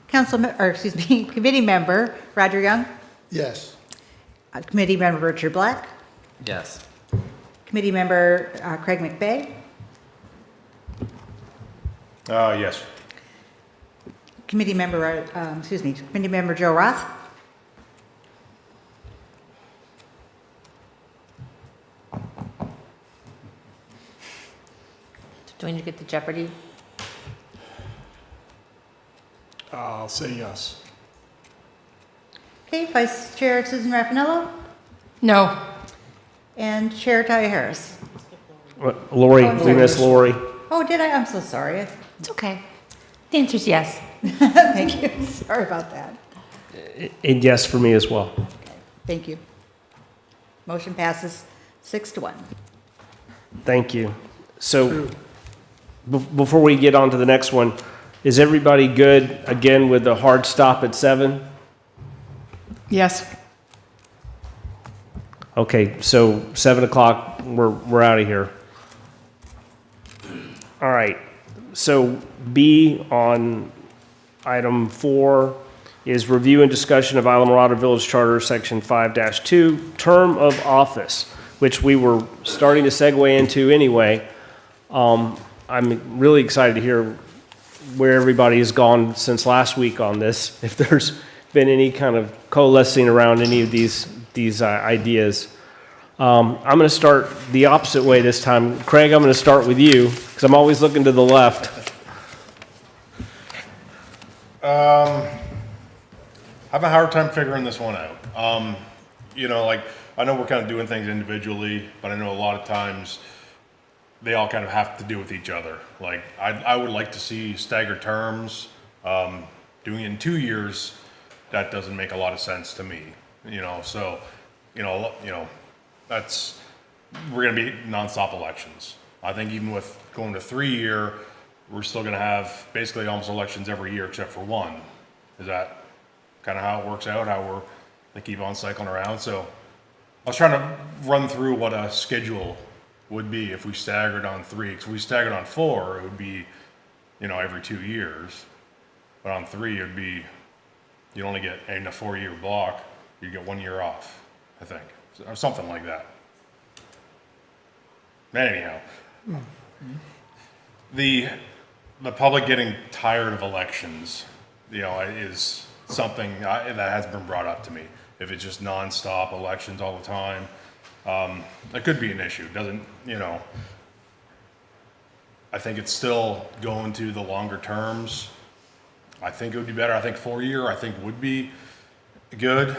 Committee member Roger Young, Yes. committee member Richard Black, Yes. committee member Craig McBay, Yes. committee member, committee member Joe Roth, Do we need to get the Jeopardy? I'll say yes. okay, Vice Chair Susan Raffanello, No. and Chair Talia Harris. Lori, we missed Lori. Oh, did I? I'm so sorry. It's okay. The answer's yes. Thank you. Sorry about that. And yes for me as well. Thank you. Motion passes 6-1. Thank you. So before we get on to the next one, is everybody good again with the hard stop at 7? Yes. Okay, so 7 o'clock, we're out of here. All right, so B on item 4 is review and discussion of Isla Mirada Village Charter, Section 5-2, term of office, which we were starting to segue into anyway. I'm really excited to hear where everybody has gone since last week on this, if there's been any kind of coalescing around any of these ideas. I'm going to start the opposite way this time. Craig, I'm going to start with you, because I'm always looking to the left. I have a hard time figuring this one out. You know, like, I know we're kind of doing things individually, but I know a lot of times they all kind of have to do with each other. Like, I would like to see staggered terms. Doing it in 2 years, that doesn't make a lot of sense to me. You know, so, you know, we're going to be nonstop elections. I think even with going to 3-year, we're still going to have basically almost elections every year except for one. Is that kind of how it works out, they keep on cycling around? So I was trying to run through what a schedule would be if we staggered on 3. Because if we staggered on 4, it would be, you know, every 2 years. But on 3, it would be, you'd only get, in a 4-year block, you get 1 year off, I think, or something like that. Anyhow, the public getting tired of elections, you know, is something that has been brought up to me. If it's just nonstop elections all the time, that could be an issue. Doesn't, you know, I think it's still going to the longer terms. I think it would be better. I think 4-year, I think would be good,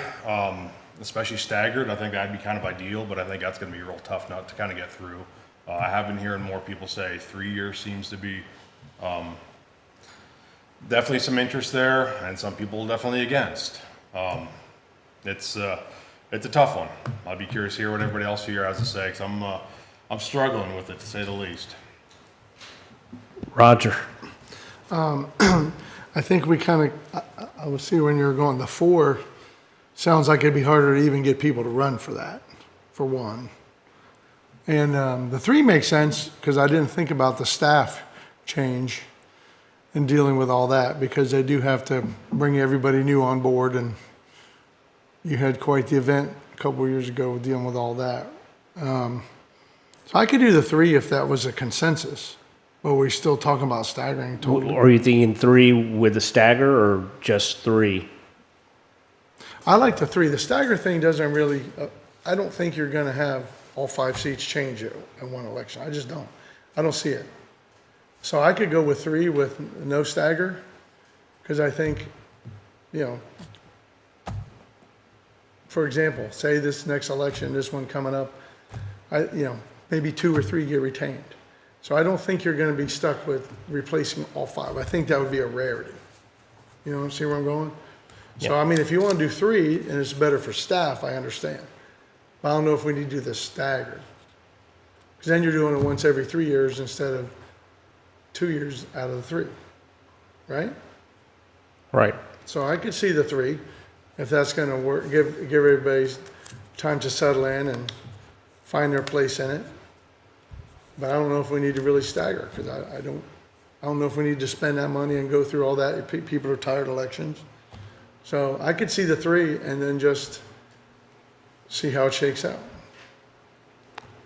especially staggered. I think that'd be kind of ideal, but I think that's going to be real tough not to kind of get through. I have been hearing more people say 3 years seems to be definitely some interest there, and some people definitely against. It's a tough one. I'd be curious to hear what everybody else here has to say, because I'm struggling with it, to say the least. Roger. I think we kind of, I was seeing when you were going, the 4 sounds like it'd be harder to even get people to run for that, for one. And the 3 makes sense, because I didn't think about the staff change in dealing with all that, because they do have to bring everybody new on board, and you had quite the event a couple of years ago dealing with all that. So I could do the 3 if that was a consensus, but we're still talking about staggering total. Are you thinking 3 with a stagger or just 3? I like the 3. The stagger thing doesn't really, I don't think you're going to have all 5 seats change it in one election. I just don't. I don't see it. So I could go with 3 with no stagger, because I think, you know, for example, say this next election, this one coming up, you know, maybe 2 or 3 get retained. So I don't think you're going to be stuck with replacing all 5. I think that would be a rarity. You know, see where I'm going? So, I mean, if you want to do 3 and it's better for staff, I understand. But I don't know if we need to do this staggered. Because then you're doing it once every 3 years instead of 2 years out of the 3, right? Right. So I could see the 3, if that's going to work, give everybody time to settle in and find their place in it. But I don't know if we need to really stagger, because I don't know if we need to spend that money and go through all that. People are tired of elections. So I could see the 3 and then just see how it shakes out.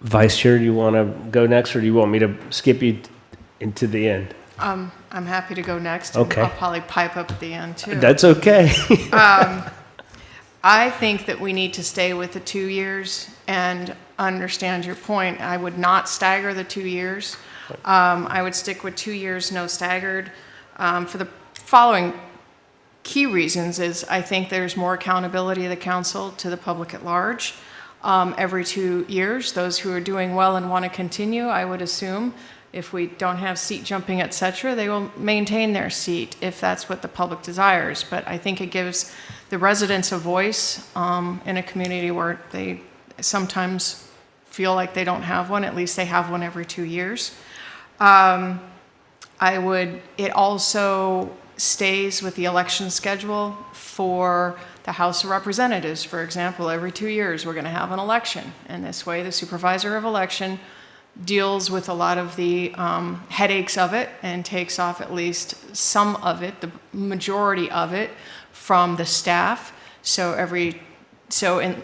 Vice Chair, do you want to go next, or do you want me to skip you into the end? I'm happy to go next. And Okay. I'll probably pipe up at the end too. That's okay. I think that we need to stay with the 2 years and understand your point. I would not stagger the 2 years. I would stick with 2 years, no staggered, for the following key reasons is I think there's more accountability of the council to the public at large. Every 2 years, those who are doing well and want to continue, I would assume, If we don't have seat jumping, et cetera, they will maintain their seat if that's what the public desires. But I think it gives the residents a voice in a community where they sometimes feel like they don't have one. At least they have one every 2 years. It also stays with the election schedule for the House of Representatives. For example, every 2 years, we're going to have an election. And this way, the supervisor of election deals with a lot of the headaches of it and takes off at least some of it, the majority of it, from the staff.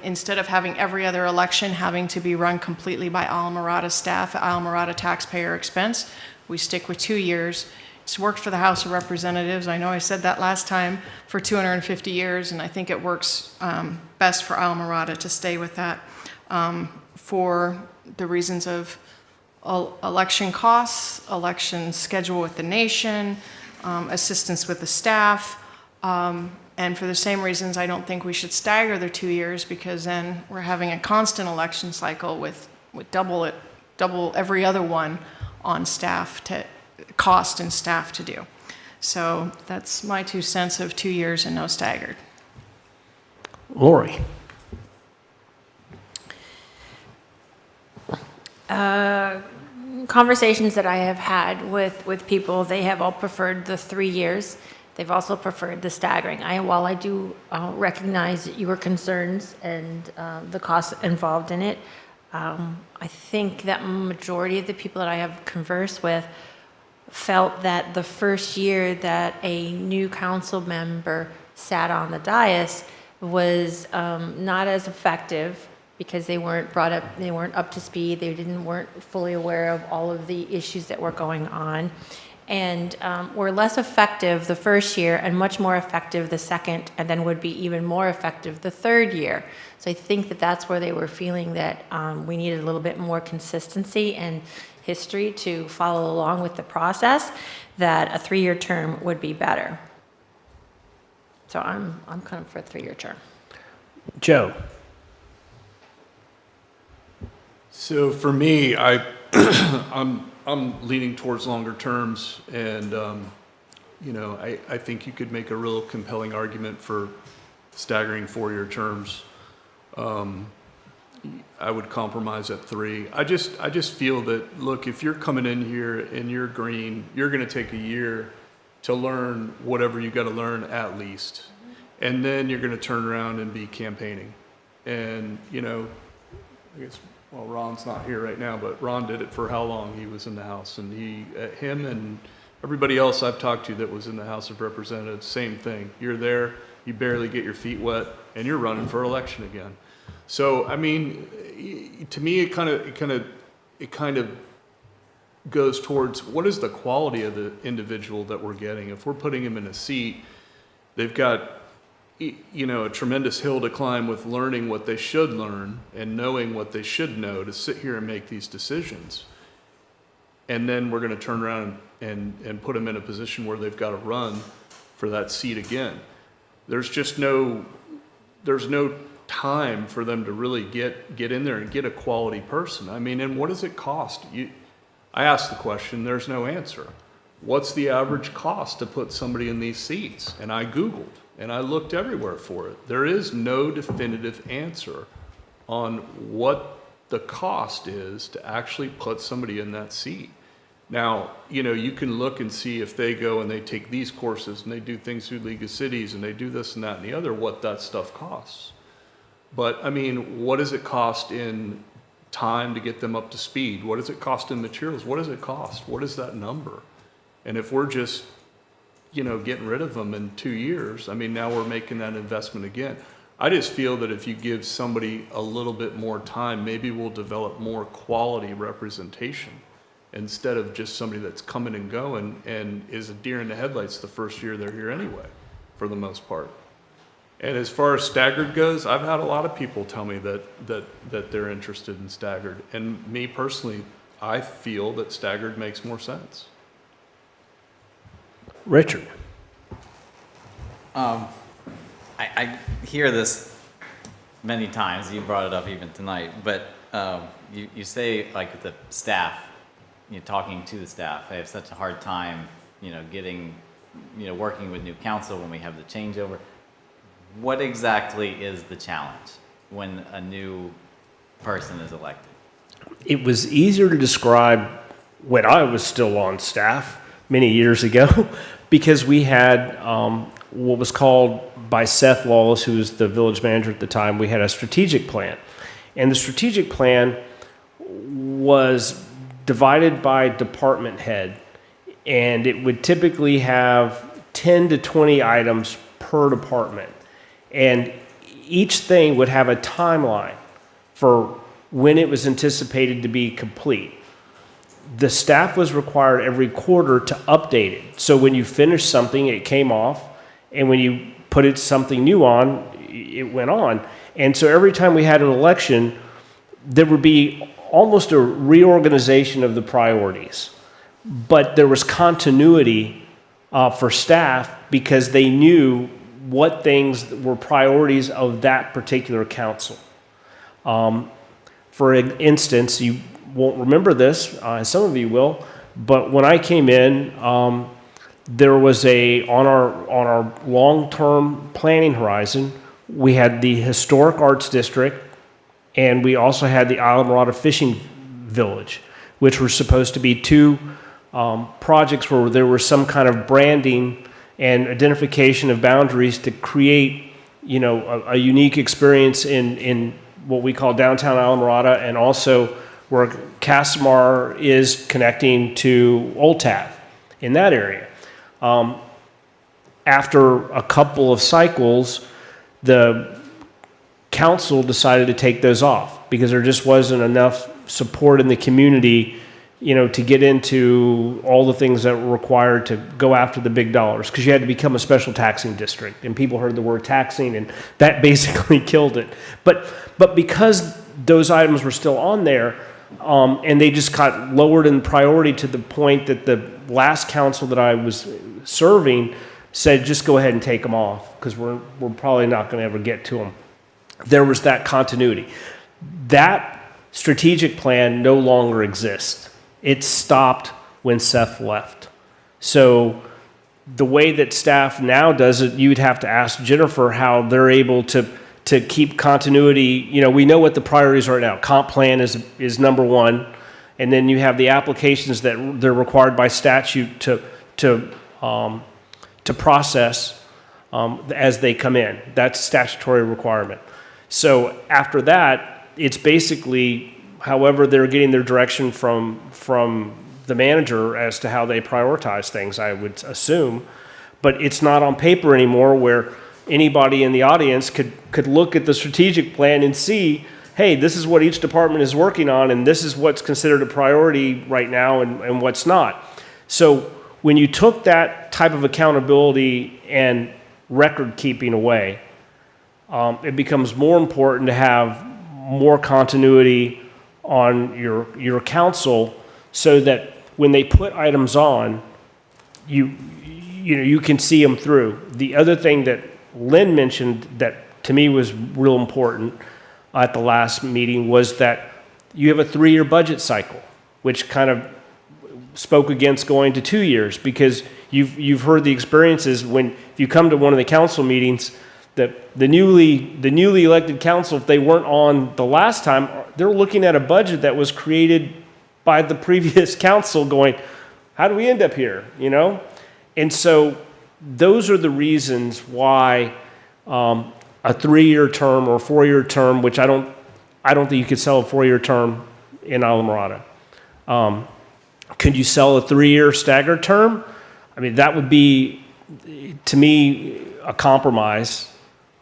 Instead of having every other election having to be run completely by Islamorada staff at Islamorada taxpayer expense, we stick with 2 years. It's worked for the House of Representatives. I know I said that last time, for 250 years, and I think it works best for Islamorada to stay with that for the reasons of election costs, election schedule with the nation, assistance with the staff, and for the same reasons, I don't think we should stagger the 2 years, because then we're having a constant election cycle with double every other one on staff to cost and staff to do. So that's my 2 cents of 2 years and no staggered. Lori? Conversations that I have had with people, they have all preferred the 3 years. They've also preferred the staggering. While I do recognize your concerns and the costs involved in it, I think that majority of the people that I have conversed with felt that the first year that a new council member sat on the dais was not as effective, because they weren't up to speed, weren't fully aware of all of the issues that were going on, and were less effective the first year and much more effective the second, and then would be even more effective the third year. So I think that that's where they were feeling that we needed a little bit more consistency and history to follow along with the process, that a 3-year term would be better. So I'm kind of for a 3-year term. Joe? So for me, I'm leaning towards longer terms, and I think you could make a real compelling argument for staggering 4-year terms. I would compromise at 3. I just feel that, look, if you're coming in here and you're green, you're going to take a year to learn whatever you got to learn at least, and then you're going to turn around and be campaigning. And I guess. Well, Ron's not here right now, but Ron did it for how long he was in the House, and him and everybody else I've talked to that was in the House of Representatives, same thing. You're there, you barely get your feet wet, and you're running for election again. So, I mean, to me, it kind of goes towards what is the quality of the individual that we're getting. If we're putting him in a seat, they've got a tremendous hill to climb with learning what they should learn and knowing what they should know to sit here and make these decisions. And then we're going to turn around and put them in a position where they've got to run for that seat again. There's no time for them to really get in there and get a quality person. I mean, and what does it cost? I asked the question, there's no answer. What's the average cost to put somebody in these seats? And I Googled. And I looked everywhere for it. There is no definitive answer on what the cost is to actually put somebody in that seat. Now, you can look and see if they go and they take these courses and they do things through League of Cities and they do this and that and the other, what that stuff costs. But, I mean, what does it cost in time to get them up to speed? What does it cost in materials? What does it cost? What is that number? And if we're just getting rid of them in 2 years, I mean, now we're making that investment again. I just feel that if you give somebody a little bit more time, maybe we'll develop more quality representation instead of just somebody that's coming and going and is a deer in the headlights the first year they're here anyway, for the most part. And as far as staggered goes, I've had a lot of people tell me that they're interested in staggered. And me personally, I feel that staggered makes more sense. Richard? I hear this many times. You brought it up even tonight, but you say like the staff talking to the staff. I have such a hard time, getting, working with new council when we have the changeover. What exactly is the challenge when a new person is elected? It was easier to describe when I was still on staff many years ago, because we had what was called by Seth Lawless, who was the village manager at the time, we had a strategic plan. And the strategic plan was divided by department head, and it would typically have 10 to 20 items per department. And each thing would have a timeline for when it was anticipated to be complete. The staff was required every quarter to update it. So when you finished something, it came off, and when you put something new on, it went on. And so every time we had an election, there would be almost a reorganization of the priorities. But there was continuity for staff because they knew what things were priorities of that particular council. For instance, you won't remember this, some of you will, but when I came in, there was on our long-term planning horizon, we had the Historic Arts District, and we also had the Islamorada Fishing Village, which were supposed to be two projects where there was some kind of branding and identification of boundaries to create, a unique experience in what we call downtown Islamorada, and also where Casamar is connecting to Old Taft in that area. After a couple of cycles, the council decided to take those off because there just wasn't enough support in the community, to get into all the things that were required to go after the big dollars, because you had to become a special taxing district, and people heard the word taxing, and that basically killed it. But because those items were still on there, and they just got lowered in priority to the point that the last council that I was serving said, just go ahead and take them off, because we're probably not going to ever get to them. There was that continuity. That strategic plan no longer exists. It stopped when Seth left. So the way that staff now does it, you'd have to ask Jennifer how they're able to keep continuity. We know what the priorities are now. Comp plan is number one, and then you have the applications that they're required by statute to process as they come in. That's statutory requirement. So after that, it's basically however they're getting their direction from the manager as to how they prioritize things, I would assume. But it's not on paper anymore where anybody in the audience could look at the strategic plan and see, hey, this is what each department is working on, and this is what's considered a priority right now and what's not. So when you took that type of accountability and record keeping away, it becomes more important to have more continuity on your council, so that when they put items on, you can see them through. The other thing that Lynn mentioned that to me was real important at the last meeting was that you have a 3-year budget cycle, which kind of spoke against going to 2 years, because you've heard the experiences when if you come to one of the council meetings, that the newly elected council, if they weren't on the last time, they're looking at a budget that was created by the previous council going, how do we end up here, And so those are the reasons why a 3-year term or a 4-year term, which I don't think you could sell a 4-year term in Islamorada. Could you sell a 3-year staggered term? I mean, that would be, to me, a compromise.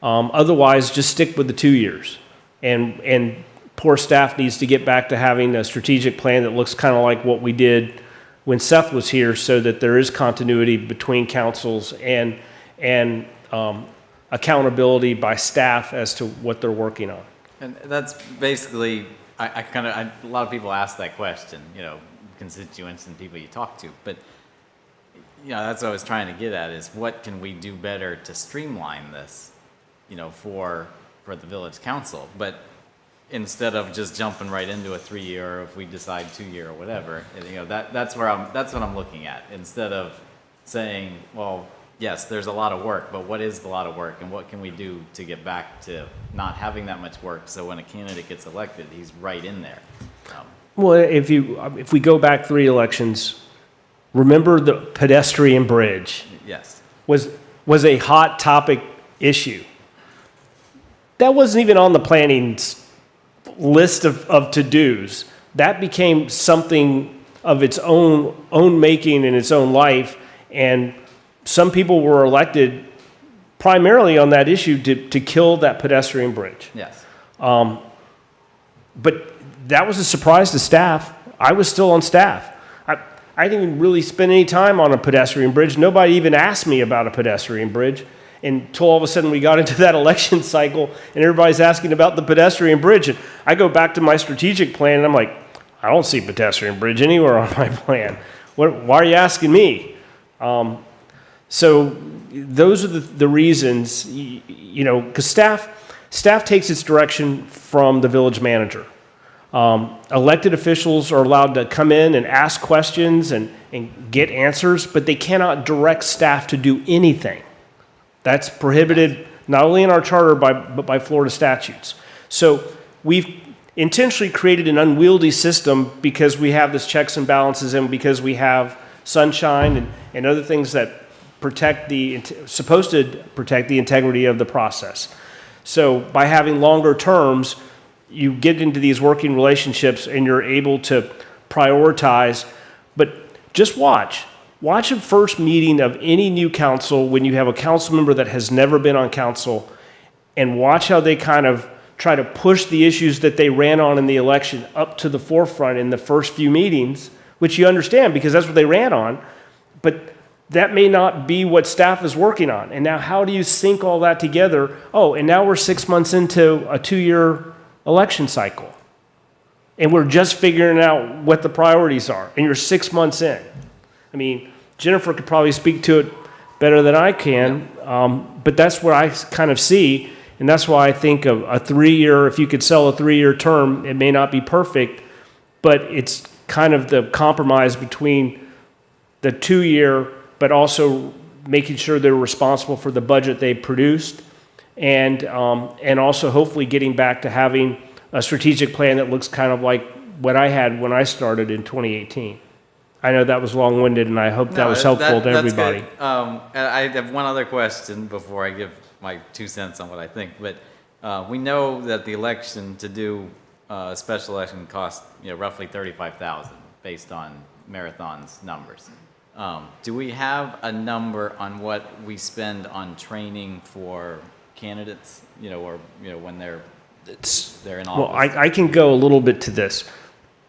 Otherwise, just stick with the 2 years. And poor staff needs to get back to having a strategic plan that looks kind of like what we did when Seth was here, so that there is continuity between councils and accountability by staff as to what they're working on. And that's basically, a lot of people ask that question, constituents and people you talk to, but that's what I was trying to get at, is what can we do better to streamline this, for the village council? But instead of just jumping right into a 3-year, or if we decide 2-year or whatever, and, you know, that's what I'm looking at, instead of saying, well, yes, there's a lot of work, but what is the lot of work, and what can we do to get back to not having that much work, so when a candidate gets elected, he's right in there. Well, if we go back 3 elections, remember the pedestrian bridge Yes. was a hot topic issue. That wasn't even on the planning's list of to-dos. That became something of its own making in its own life, and some people were elected primarily on that issue to kill that pedestrian bridge. Yes. But that was a surprise to staff. I was still on staff. I didn't even really spend any time on a pedestrian bridge. Nobody even asked me about a pedestrian bridge until all of a sudden we got into that election cycle and everybody's asking about the pedestrian bridge. And I go back to my strategic plan and I'm like, I don't see pedestrian bridge anywhere on my plan. Why are you asking me? So those are the reasons, you know, because staff takes its direction from the village manager. Elected officials are allowed to come in and ask questions and get answers, but they cannot direct staff to do anything. That's prohibited not only in our charter but by Florida statutes. So we've intentionally created an unwieldy system because we have this checks and balances and because we have sunshine and other things that supposed to protect the integrity of the process. So by having longer terms, you get into these working relationships and you're able to prioritize. But just watch a first meeting of any new council when you have a council member that has never been on council, and watch how they kind of try to push the issues that they ran on in the election up to the forefront in the first few meetings, which you understand because that's what they ran on. But that may not be what staff is working on. And now how do you sync all that together? Oh, and now we're 6 months into a 2-year election cycle. And we're just figuring out what the priorities are. And you're 6 months in. I mean, Jennifer could probably speak to it better than I can, but that's what I kind of see. And that's why I think of a 3-year, if you could sell a 3-year term, it may not be perfect, but it's kind of the compromise between the 2-year, but also making sure they're responsible for the budget they produced, and also hopefully getting back to having a strategic plan that looks kind of like what I had when I started in 2018. I know that was long-winded, and I hope that was helpful to everybody. That's good. And I have one other question before I give my 2 cents on what I think. But we know that the election to do a special election costs, you know, roughly $35,000 based on Marathon's numbers. Do we have a number on what we spend on training for candidates, you know, or, you know, when they're in office? Well, I can go a little bit to this.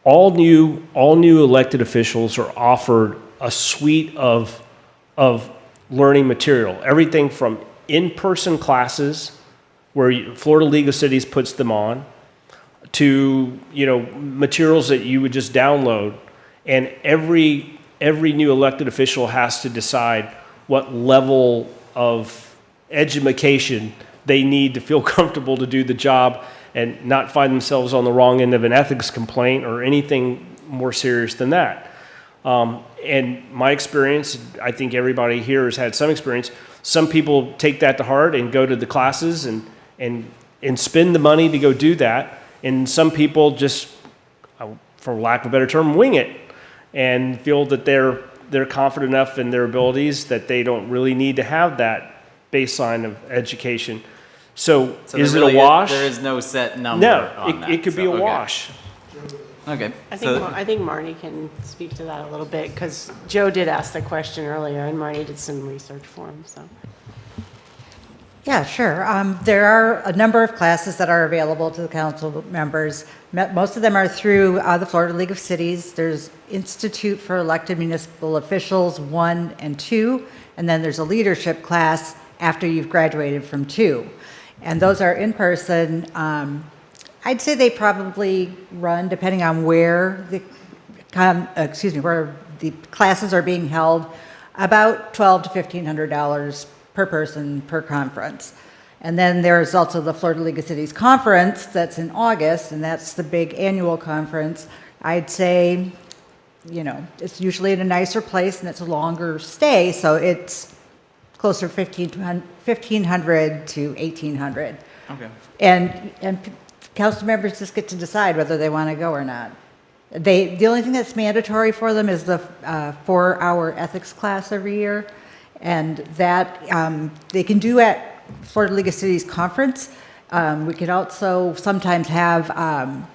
All new elected officials are offered a suite of learning material. Everything from in-person classes, where Florida League of Cities puts them on, to, you know, materials that you would just download. And every new elected official has to decide what level of education they need to feel comfortable to do the job and not find themselves on the wrong end of an ethics complaint or anything more serious than that. And my experience, I think everybody here has had some experience. Some people take that to heart and go to the classes and spend the money to go do that. And some people just, for lack of a better term, wing it and feel that they're confident enough in their abilities that they don't really need to have that baseline of education. So is it a wash? There is no set number on that. It could be a wash. Okay. I think Marnie can speak to that a little bit, because Joe did ask the question earlier, and Marnie did some research for him, so. Yeah, sure. There are a number of classes that are available to the council members. Most of them are through the Florida League of Cities. There's Institute for Elected Municipal Officials 1 and 2, and then there's a leadership class after you've graduated from 2. And those are in person. I'd say they probably run, depending on where where the classes are being held, about $1,200 to $1,500 per person per conference. And then there's also the Florida League of Cities Conference that's in August, and that's the big annual conference. I'd say, you know, it's usually in a nicer place and it's a longer stay, so it's closer to 1,500 to 1,800. Okay. And council members just get to decide whether they want to go or not. The only thing that's mandatory for them is the 4-hour ethics class every year, and that they can do at Florida League of Cities Conference. We could also sometimes have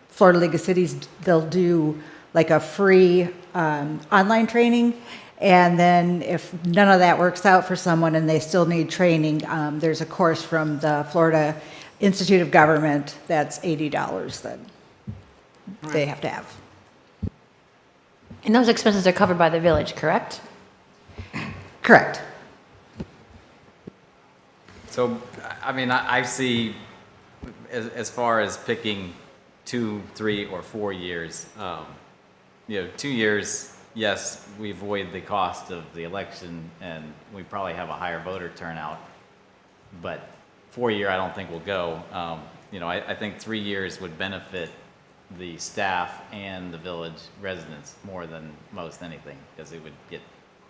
Florida League of Cities, they'll do like a free online training, and then if none of that works out for someone and they still need training, there's a course from the Florida Institute of Government that's $80 that they have to have. And those expenses are covered by the village, correct? Correct. So, I mean, I see, as far as picking 2, 3, or 4 years, you know, 2 years, yes, we avoid the cost of the election, and we probably have a higher voter turnout, but 4 year, I don't think will go. You know, I think 3 years would benefit the staff and the village residents more than most anything, because it would get,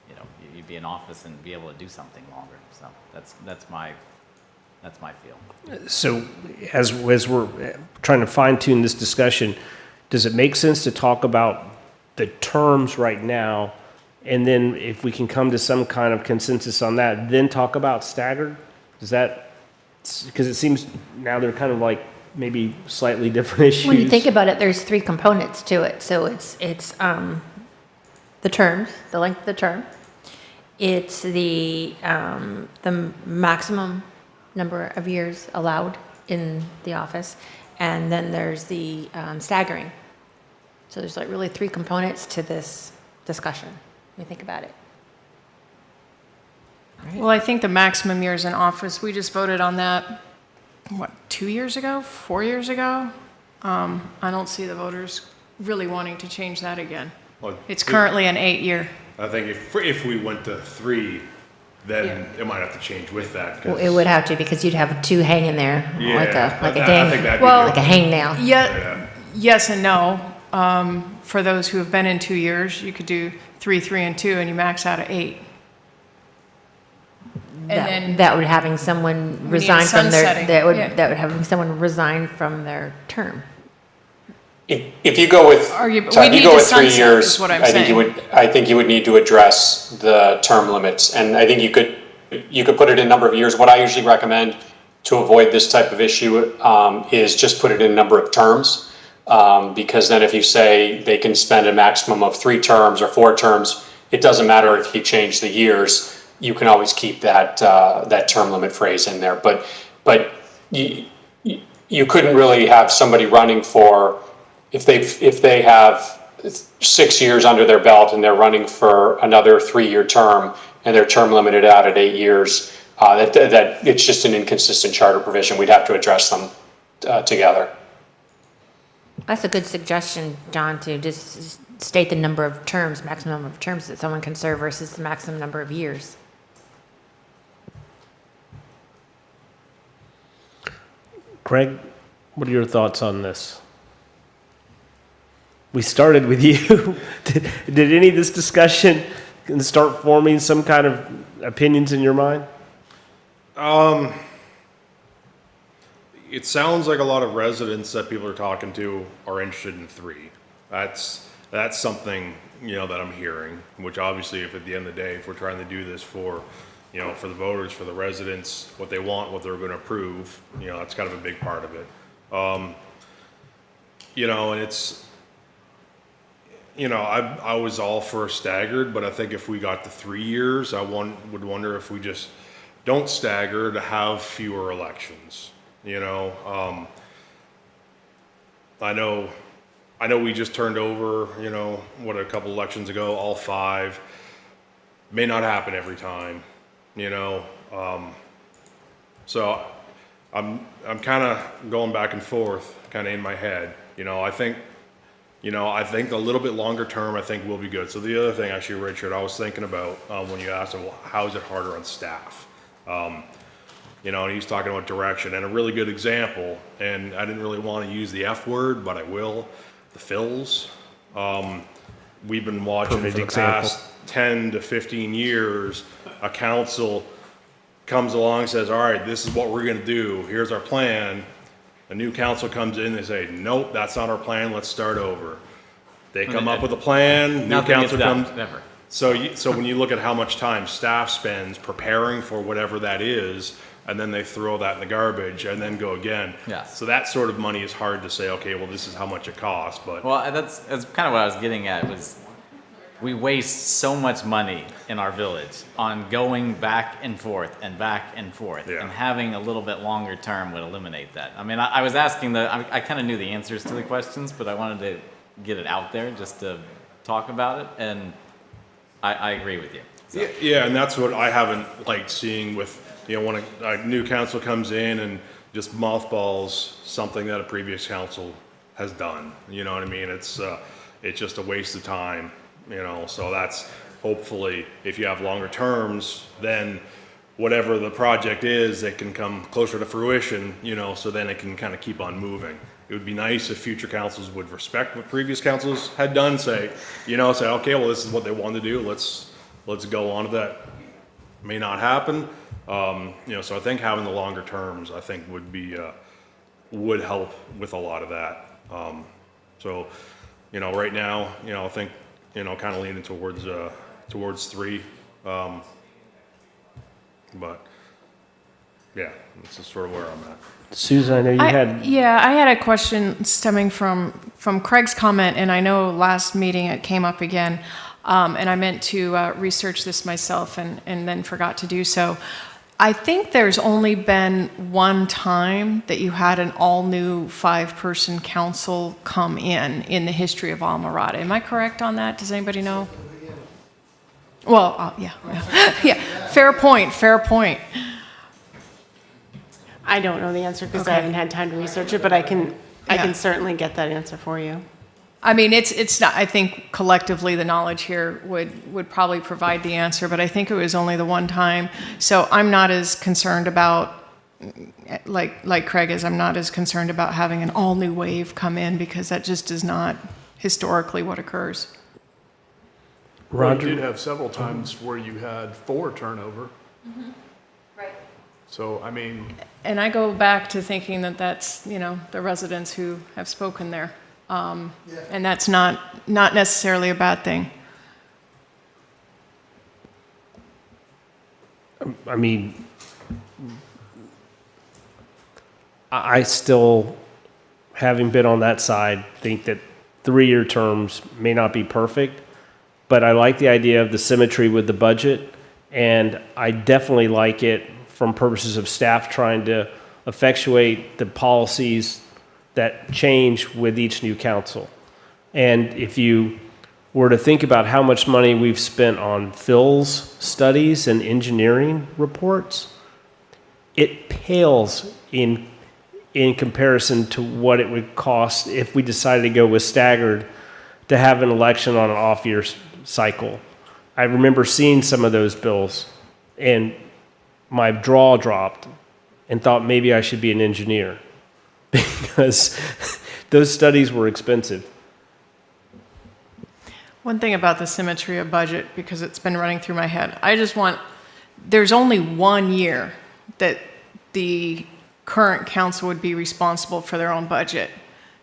you know, you'd be in office and be able to do something longer. So that's my feel. So as we're trying to fine tune this discussion, does it make sense to talk about the terms right now? And then if we can come to some kind of consensus on that, then talk about staggered? Does that, because it seems now they're kind of like maybe slightly different issues. When you think about it, there's 3 components to it. So it's the terms, the length of the term. It's the maximum number of years allowed in the office, and then there's the staggering. So there's like really 3 components to this discussion when you think about it. Well, I think the maximum years in office, we just voted on that, what, 2 years ago, 4 years ago? I don't see the voters really wanting to change that again. Well, It's currently an 8-year. I think if we went to 3, then it might have to change with that. 'cause- Well, it would have to, because you'd have 2 hanging there, like Yeah, a like a I dang, think that'd be Well- like a hangnail. Yeah, yes and no. For those who have been in 2 years, you could do 3, 3, and 2, and you max out at 8. And then That would having someone need resign from their, sunsetting, yeah. that would having someone resign from their term. If you go with, Argue- Todd, we you need go to with 3 sunset years, is what I'm I think you saying. would, I think you would need to address the term limits. And I think you could put it in number of years. What I usually recommend to avoid this type of issue is just put it in number of terms. Because then if you say they can spend a maximum of 3 terms or 4 terms, it doesn't matter if you change the years, you can always keep that, that term limit phrase in there. But you couldn't really have somebody running for, if they have 6 years under their belt and they're running for another 3-year term and their term limited out at 8 years, that it's just an inconsistent charter provision. We'd have to address them together. That's a good suggestion, John, to just state the number of terms, maximum number of terms that someone can serve versus the maximum number of years. Craig, what are your thoughts on this? We started with you. Did any of this discussion start forming some kind of opinions in your mind? It sounds like a lot of residents that people are talking to are interested in 3. That's something, you know, that I'm hearing, which obviously if at the end of the day, if we're trying to do this for, you know, for the voters, for the residents, what they want, what they're going to approve, you know, that's kind of a big part of it. You know, and it's, you know, I was all for staggered, but I think if we got to 3 years, would wonder if we just don't stagger to have fewer elections. You know, I know we just turned over, you know, a couple elections ago, all 5. May not happen every time, you know. So I'm kind of going back and forth, kind of in my head. You know, I think a little bit longer term, I think will be good. So the other thing, actually, Richard, I was thinking about when you asked, well, how is it harder on staff? you know, and he's talking about direction, and a really good example, and I didn't really want to use the F word, but I will, the fills. We've been watching Perfect for the example. past 10 to 15 years, a council comes along and says, all right, this is what we're gonna do, here's our plan. A new council comes in, they say, nope, that's not our plan, let's start over. They come up with a plan, new Nothing gets council done, comes. never. So when you look at how much time staff spends preparing for whatever that is, and then they throw that in the garbage and then go again. Yes. So that sort of money is hard to say, okay, well, this is how much it costs, but. Well, that's kind of what I was getting at, was we waste so much money in our village on going back and forth and back and forth. Yeah. And having a little bit longer term would eliminate that. I mean, I was asking I kind of knew the answers to the questions, but I wanted to get it out there just to talk about it, and I agree with you. So. Yeah, and that's what I haven't liked seeing with, you know, when a new council comes in and just mothballs something that a previous council has done. You know what I mean? It's just a waste of time, you know, so that's hopefully, if you have longer terms, then whatever the project is, it can come closer to fruition, you know, so then it can kind of keep on moving. It would be nice if future councils would respect what previous councils had done, say, okay, well, this is what they wanted to do, let's go on to that. May not happen, so I think having the longer terms, I think would be, would help with a lot of that. So, right now, I think, kind of leaning towards 3. But, yeah, this is sort of where I'm at. Susan, I know you had. Yeah, I had a question stemming from Craig's comment, and I know last meeting it came up again, and I meant to research this myself and then forgot to do so. I think there's only been one time that you had an all-new 5-person council come in the history of Almirada. Am I correct on that? Does anybody know? Well, yeah. Yeah, fair point. I don't know the answer because I Okay. haven't had time to research it, but I can certainly get that answer for you. I mean, it's not, I think collectively the knowledge here would probably provide the answer, but I think it was only the one time. So I'm not as concerned about, like Craig is, I'm not as concerned about having an all-new wave come in because that just is not historically what occurs. Well, Roger? you did have several times where you had 4 turnover. Right. So, I mean, And I go back to thinking that that's, the residents who have spoken there. And that's not necessarily a bad thing. I mean, I still, having been on that side, think that 3-year terms may not be perfect, but I like the idea of the symmetry with the budget, and I definitely like it from purposes of staff trying to effectuate the policies that change with each new council. And if you were to think about how much money we've spent on Phil's studies and engineering reports, it pales in comparison to what it would cost if we decided to go with staggered to have an election on an off-year cycle. I remember seeing some of those bills, and my jaw dropped and thought maybe I should be an engineer because those studies were expensive. One thing about the symmetry of budget, because it's been running through my head, there's only 1 year that the current council would be responsible for their own budget.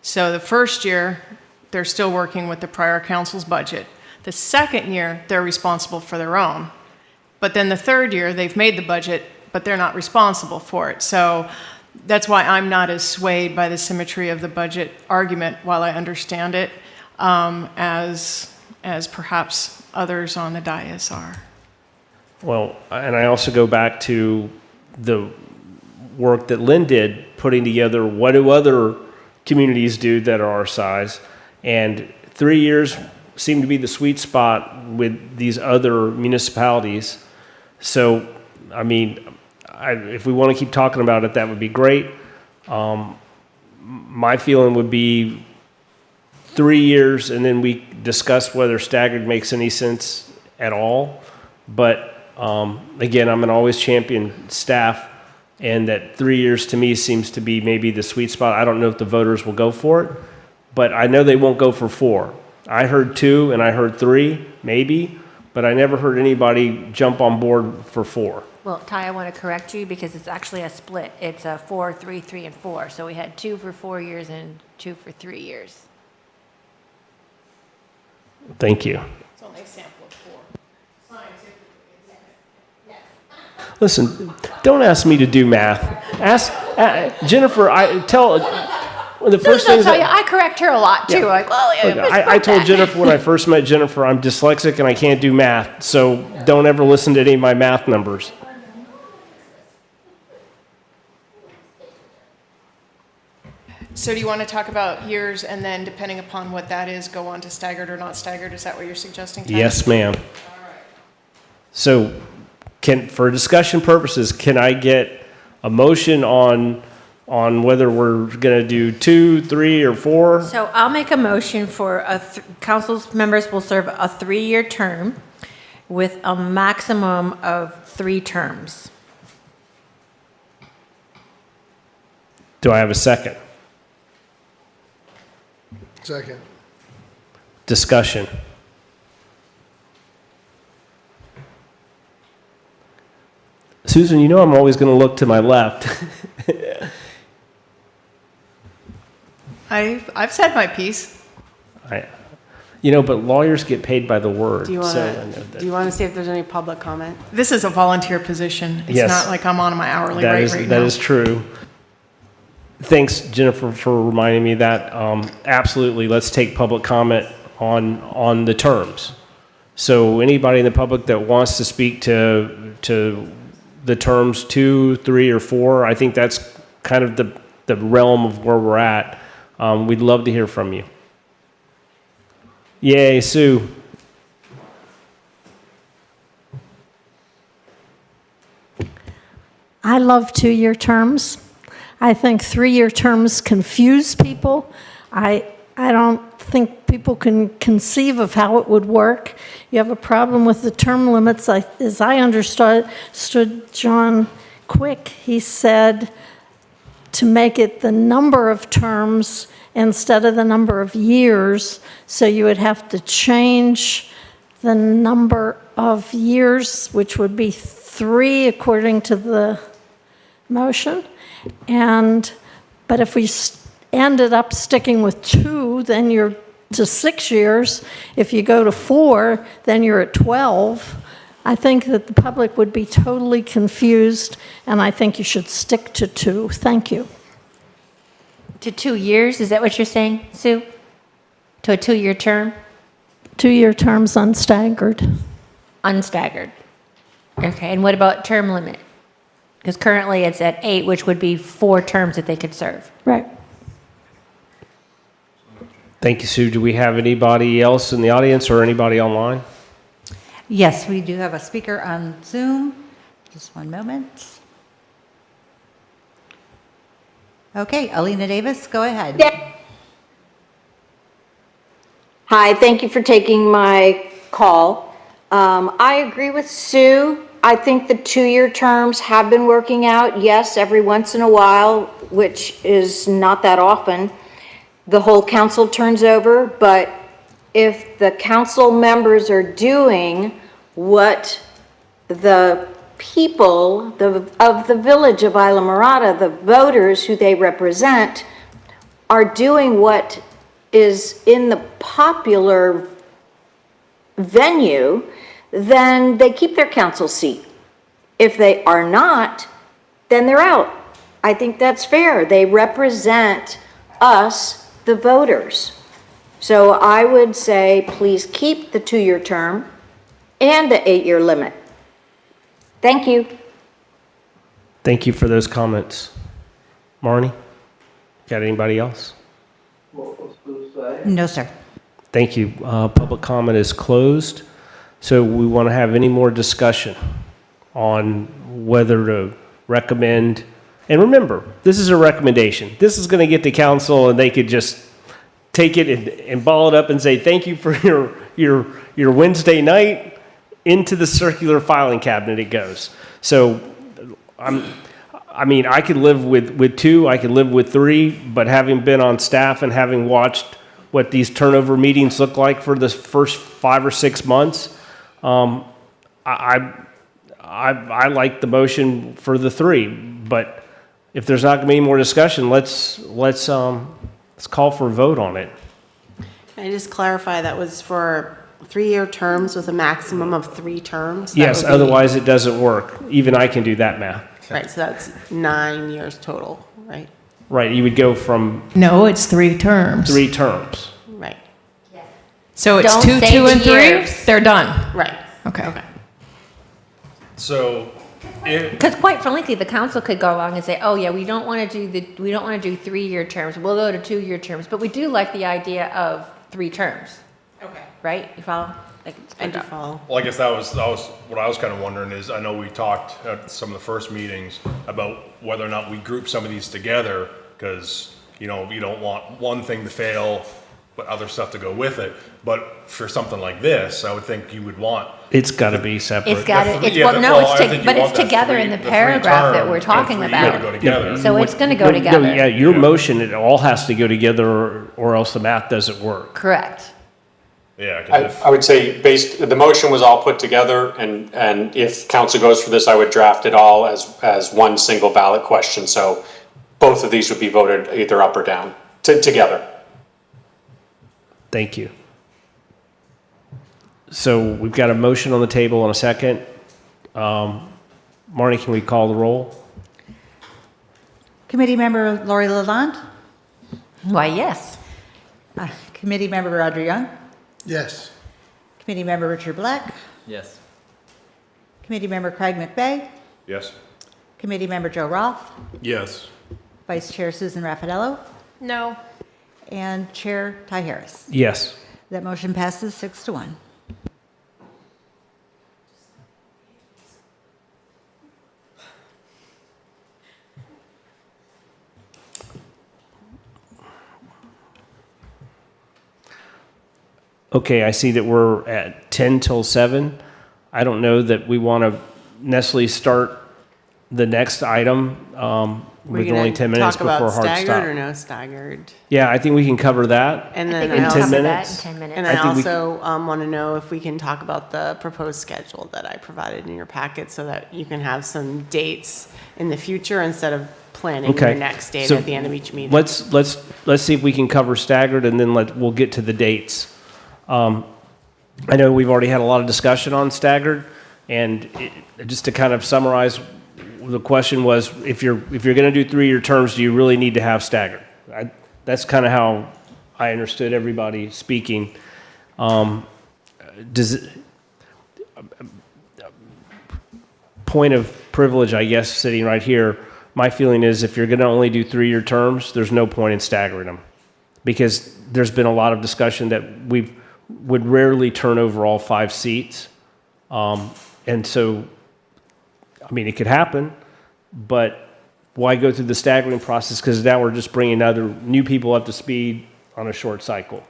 So the first year, they're still working with the prior council's budget. The second year, they're responsible for their own. But then the third year, they've made the budget, but they're not responsible for it. So that's why I'm not as swayed by the symmetry of the budget argument, while I understand it, as perhaps others on the dais are. Well, and I also go back to the work that Lynn did, putting together what do other communities do that are our size, and 3 years seem to be the sweet spot with these other municipalities. So, I mean, if we want to keep talking about it, that would be great. My feeling would be 3 years, and then we discuss whether staggered makes any sense at all. But again, I'm going to always champion staff and that 3 years to me seems to be maybe the sweet spot. I don't know if the voters will go for it, but I know they won't go for 4. I heard 2 and I heard 3, maybe, but I never heard anybody jump on board for 4. Well, Ty, I want to correct you because it's actually a split. It's a 4, 3, 3, and 4. So we had 2 for 4 years and 2 for 3 years. Thank you. It's only a sample of 4. Listen, don't ask me to do math. Ask Jennifer. The first I'll thing tell you, I correct her a lot too. Yeah. Like, well, yeah, Look, I told Jennifer when I first met Jennifer, I'm dyslexic and I can't do math, so don't ever listen to any of my math numbers. So do you want to talk about years and then depending upon what that is, go on to staggered or not staggered? Is that what you're suggesting? Ty? Yes, ma'am. So, for discussion purposes, can I get a motion on whether we're going to do 2, 3, or 4? So I'll make a motion for council's members will serve a 3-year term with a maximum of 3 terms. Do I have a second? Second. Discussion. Susan, you know I'm always going to look to my left. I've said my piece. But lawyers get paid by the word. Do you want so I know that. to see if there's any public comment? This is a volunteer position. It's Yes. not like I'm on my hourly That rate is right that now. is true. Thanks, Jennifer, for reminding me that. Absolutely, let's take public comment on the terms. So anybody in the public that wants to speak to the terms 2, 3, or 4, I think that's kind of the realm of where we're at. We'd love to hear from you. Yay, Sue. I love 2-year terms. I think 3-year terms confuse people. I don't think people can conceive of how it would work. You have a problem with the term limits. As I understood John Quick, he said to make it the number of terms instead of the number of years, so you would have to change the number of years, which would be 3 according to the motion. But if we ended up sticking with 2, then you're to 6 years. If you go to 4, then you're at 12. I think that the public would be totally confused, and I think you should stick to 2. Thank you. To 2 years, is that what you're saying, Sue? To a 2-year term? 2-year terms unstaggered. Unstaggered. Okay, and what about term limit? Because currently it's at 8, which would be 4 terms that they could serve. Right. Thank you, Sue. Do we have anybody else in the audience or anybody online? Yes, we do have a speaker on Zoom. Just one moment. Okay, Alina Davis, go ahead. Hi, thank you for taking my call. I agree with Sue. I think the 2-year terms have been working out. Yes, every once in a while, which is not that often, the whole council turns over. But if the council members are doing what the people of the village of Islamorada, the voters who they represent, are doing what is in the popular venue, then they keep their council seat. If they are not, then they're out. I think that's fair. They represent us, the voters. So I would say, please keep the 2-year term and the 8-year limit. Thank you. Thank you for those comments. Marnie, got anybody else? No, sir. Thank you. Public comment is closed. So we want to have any more discussion on whether to recommend. And remember, this is a recommendation. This is going to get to council and they could just take it and ball it up and say, thank you for your Wednesday night. Into the circular filing cabinet it goes. So I mean, I could live with 2, I could live with 3, but having been on staff and having watched what these turnover meetings look like for the first 5 or 6 months, I like the motion for the 3. But if there's not going to be any more discussion, let's call for a vote on it. Can I just clarify, that was for 3-year terms with a maximum of 3 terms? That Yes, would be- otherwise it doesn't work. Even I can do that math. Right, so that's 9 years total, right? Right, you would go from No, it's 3 terms. 3 terms. Right, So it's Don't 2, say 2, and 3? years. They're done. right. Okay. Okay. So, Because quite frankly, the council could go along and say, oh, yeah, we don't want to do 3-year terms, we'll go to 2-year terms, but we do like the idea of 3 terms, Okay. right? You follow? Like, I do follow. well, I guess that was what I was kind of wondering is, I know we talked at some of the first meetings about whether or not we group some of these together, because, you know, you don't want one thing to fail, but other stuff to go with it. But for something like this, I would think you would want. It's got to be separate. It's got to, it's, Yeah, well, no, well, I think you but want it's that together in the paragraph that we're talking about. Go together. So it's going to go No, together. yeah, your motion, it all has to go together or else the math doesn't work. Correct. Yeah, 'cause if- I would say the motion was all put together, and if council goes for this, I would draft it all as one single ballot question. So both of these would be voted either up or down, together. Thank you. So we've got a motion on the table and a second. Marnie, can we call the roll? Committee Member Lori Lalonde, Why, yes. Committee Member Roger Young, Yes. Committee Member Richard Black, Yes. Committee Member Craig McVeigh, yes. Committee Member Joe Roth, Yes. Vice Chair Susan Raffaello, No. and Chair Ty Harris. Yes. That motion passes 6-1. Okay, I see that we're at 10 till 7. I don't know that we want to necessarily start the next item with only 10 minutes before a hard Talk about staggered or stop. no staggered? Yeah, I think we can cover that. And I then think we I can In 10 cover that minutes? in 10 minutes. And I I think we- also want to know if we can talk about the proposed schedule that I provided in your packet so that you can have some dates in the future instead of planning your Okay. next date So at the end of each meeting. Let's see if we can cover staggered, and then we'll get to the dates. I know we've already had a lot of discussion on staggered, and just to kind of summarize, the question was, if you're going to do 3-year terms, do you really need to have staggered? That's kind of how I understood everybody speaking. Point of privilege, I guess, sitting right here, my feeling is if you're going to only do 3-year terms, there's no point in staggering them. Because there's been a lot of discussion that we would rarely turn over all 5 seats. And so, I mean, it could happen, but why go through the staggering process? Because now we're just bringing other new people up to speed on a short cycle.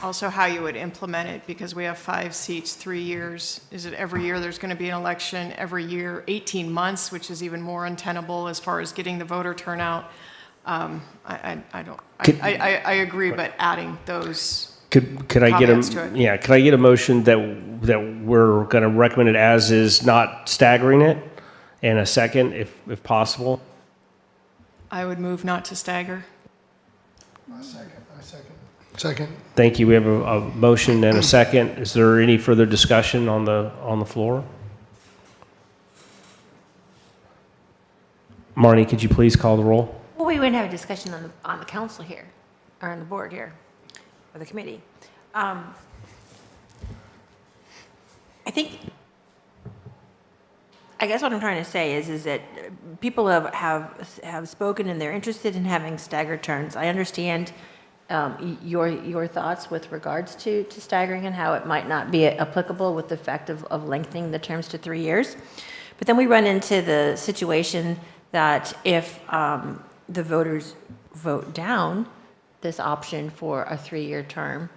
Also, how you would implement it, because we have 5 seats, 3 years. Is it every year there's going to be an election, every year, 18 months, which is even more untenable as far as getting the voter turnout? I agree, but adding those, Could I get Comments to it. could I get a motion that we're going to recommend it as is, not staggering it, and a second if possible? I would move not to stagger. I second. Thank you. We have a motion and a second. Is there any further discussion on the floor? Marnie, could you please call the roll? Well, we wouldn't have a discussion on the council here, or on the board here, or the committee. I guess what I'm trying to say is that people have spoken and they're interested in having staggered terms. I understand your thoughts with regards to staggering and how it might not be applicable with the fact of lengthening the terms to 3 years. But then we run into the situation that if the voters vote down this option for a 3-year term,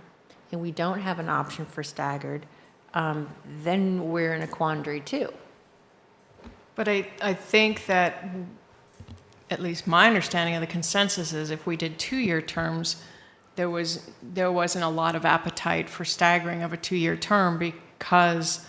and we don't have an option for staggered, then we're in a quandary too. But I think that at least my understanding of the consensus is if we did 2-year terms, there wasn't a lot of appetite for staggering of a 2-year term because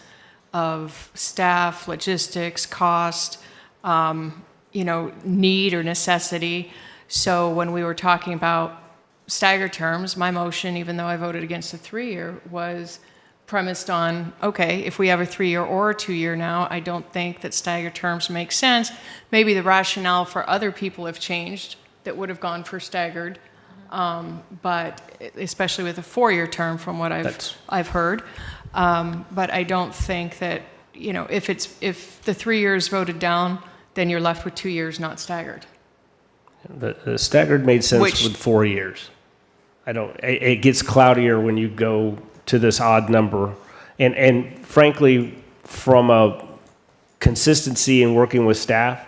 of staff, logistics, cost, need or necessity. So when we were talking about staggered terms, my motion, even though I voted against the 3-year, was premised on, okay, if we have a 3-year or a 2-year now, I don't think that staggered terms make sense. Maybe the rationale for other people have changed that would have gone for staggered, but especially with a 4-year term from what I've heard. But I don't think that, if the 3 years voted down, then you're left with 2 years not staggered. The staggered made sense Which- with 4 years. It gets cloudier when you go to this odd number. And frankly, from a consistency in working with staff,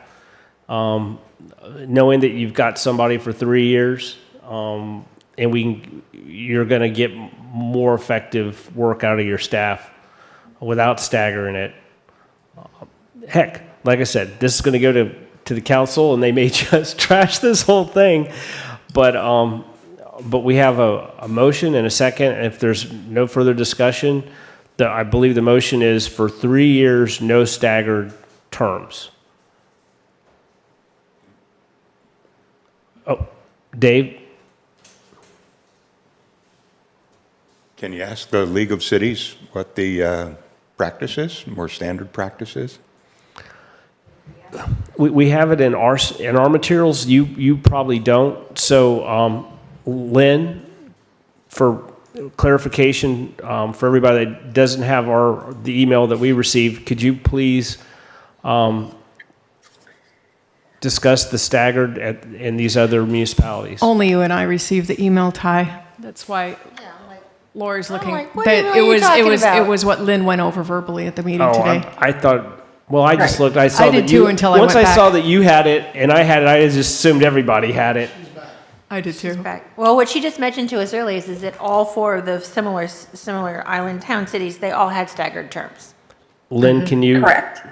knowing that you've got somebody for 3 years, and you're going to get more effective work out of your staff without staggering it. Heck, like I said, this is going to go to the council, and they may just trash this whole thing. But we have a motion and a second. And if there's no further discussion, I believe the motion is for 3 years, no staggered terms. Oh, Dave? Can you ask the League of Cities what the practice is, more standard practice is? We have it in our materials. You probably don't. So, Lynn, for clarification, for everybody that doesn't have the email that we received, could you please discuss the staggered in these other municipalities? Only you and I received the email, Ty. That's why Lori's looking. like, what are you talking about? It was what Lynn went over verbally at the meeting Oh, today. I thought. Well, I just looked. I saw I did that too until I once went I saw back. that you had it and I had it, I just assumed everybody had it. I did too. Back. Well, what she just mentioned to us earlier is that all 4 of the similar island town cities, they all had staggered terms. Lynn, can you? Correct.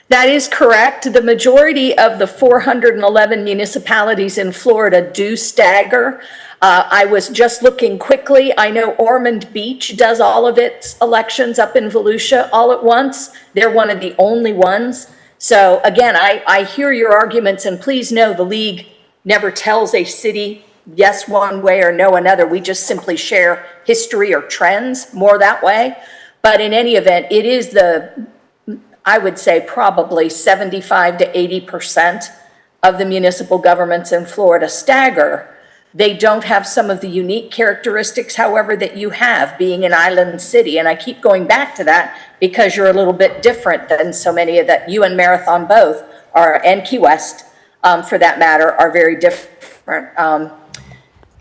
That is correct. The majority of the 411 municipalities in Florida do stagger. I was just looking quickly. I know Ormond Beach does all of its elections up in Volusia all at once. They're one of the only ones. So again, I hear your arguments, and please know the league never tells a city yes one way or no another. We just simply share history or trends more that way. But in any event, it is I would say probably 75 to 80% of the municipal governments in Florida stagger. They don't have some of the unique characteristics, however, that you have being an island city. And I keep going back to that because you're a little bit different than so many of that. You and Marathon both are, and Key West, for that matter, are very different.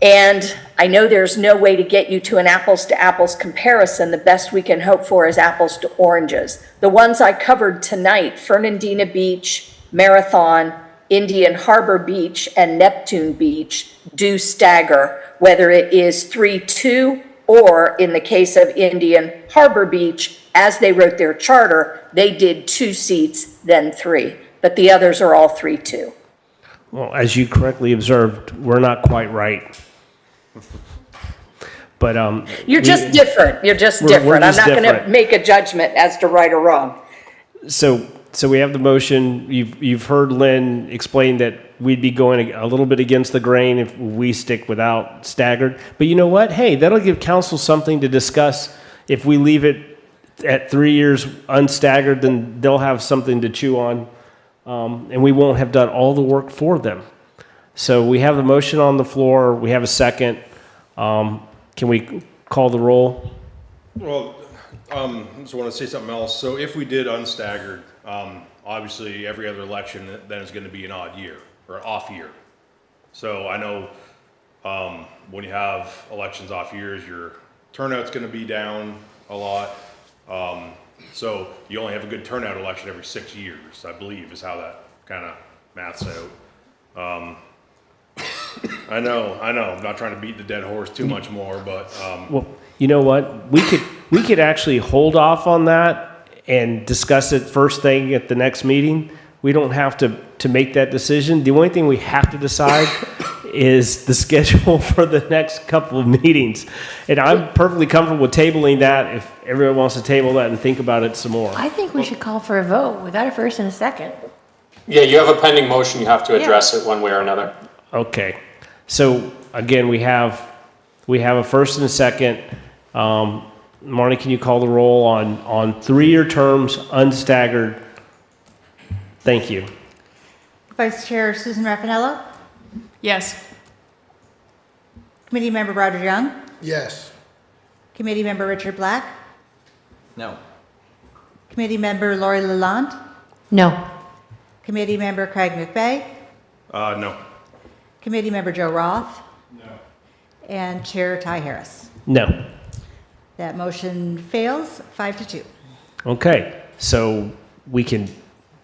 And I know there's no way to get you to an apples to apples comparison. The best we can hope for is apples to oranges. The ones I covered tonight, Fernandina Beach, Marathon, Indian Harbor Beach, and Neptune Beach, do stagger, whether it is 3-2 or in the case of Indian Harbor Beach, as they wrote their charter, they did 2 seats, then 3. But the others are all 3-2. Well, as you correctly observed, we're not quite right. But You're just different. You're just We're different. I'm just not going to different. make a judgment as to right or wrong. So we have the motion. You've heard Lynn explain that we'd be going a little bit against the grain if we stick without staggered. But you know what? Hey, that'll give council something to discuss. If we leave it at 3 years unstaggered, then they'll have something to chew on, and we won't have done all the work for them. So we have the motion on the floor. We have a second. Can we call the roll? Well, I just want to say something else. So if we did unstaggered, obviously every other election then is going to be an odd year or off year. So I know when you have elections off years, your turnout's going to be down a lot. So you only have a good turnout election every 6 years, I believe, is how that kind of maths out. I know. I'm not trying to beat the dead horse too much more, but Well, you know what? We could actually hold off on that and discuss it first thing at the next meeting. we don't have to make that decision. The only thing we have to decide is the schedule for the next couple of meetings. And I'm perfectly comfortable with tabling that if everyone wants to table that and think about it some more. I think we should call for a vote. We got a first and a second. Yeah, you have a pending motion, you have to address it one way or another. Okay. So again, we have a first and a second. Marnie, can you call the roll on 3-year terms, unstaggered? Thank you. Vice Chair Susan Raffanello, Yes. Committee Member Roger Young, Yes. Committee Member Richard Black, No. Committee Member Lori Lalonde, No. Committee Member Craig McVeigh, No. Committee Member Joe Roth, and Chair Ty Harris. No. That motion fails 5-2. Okay. So we can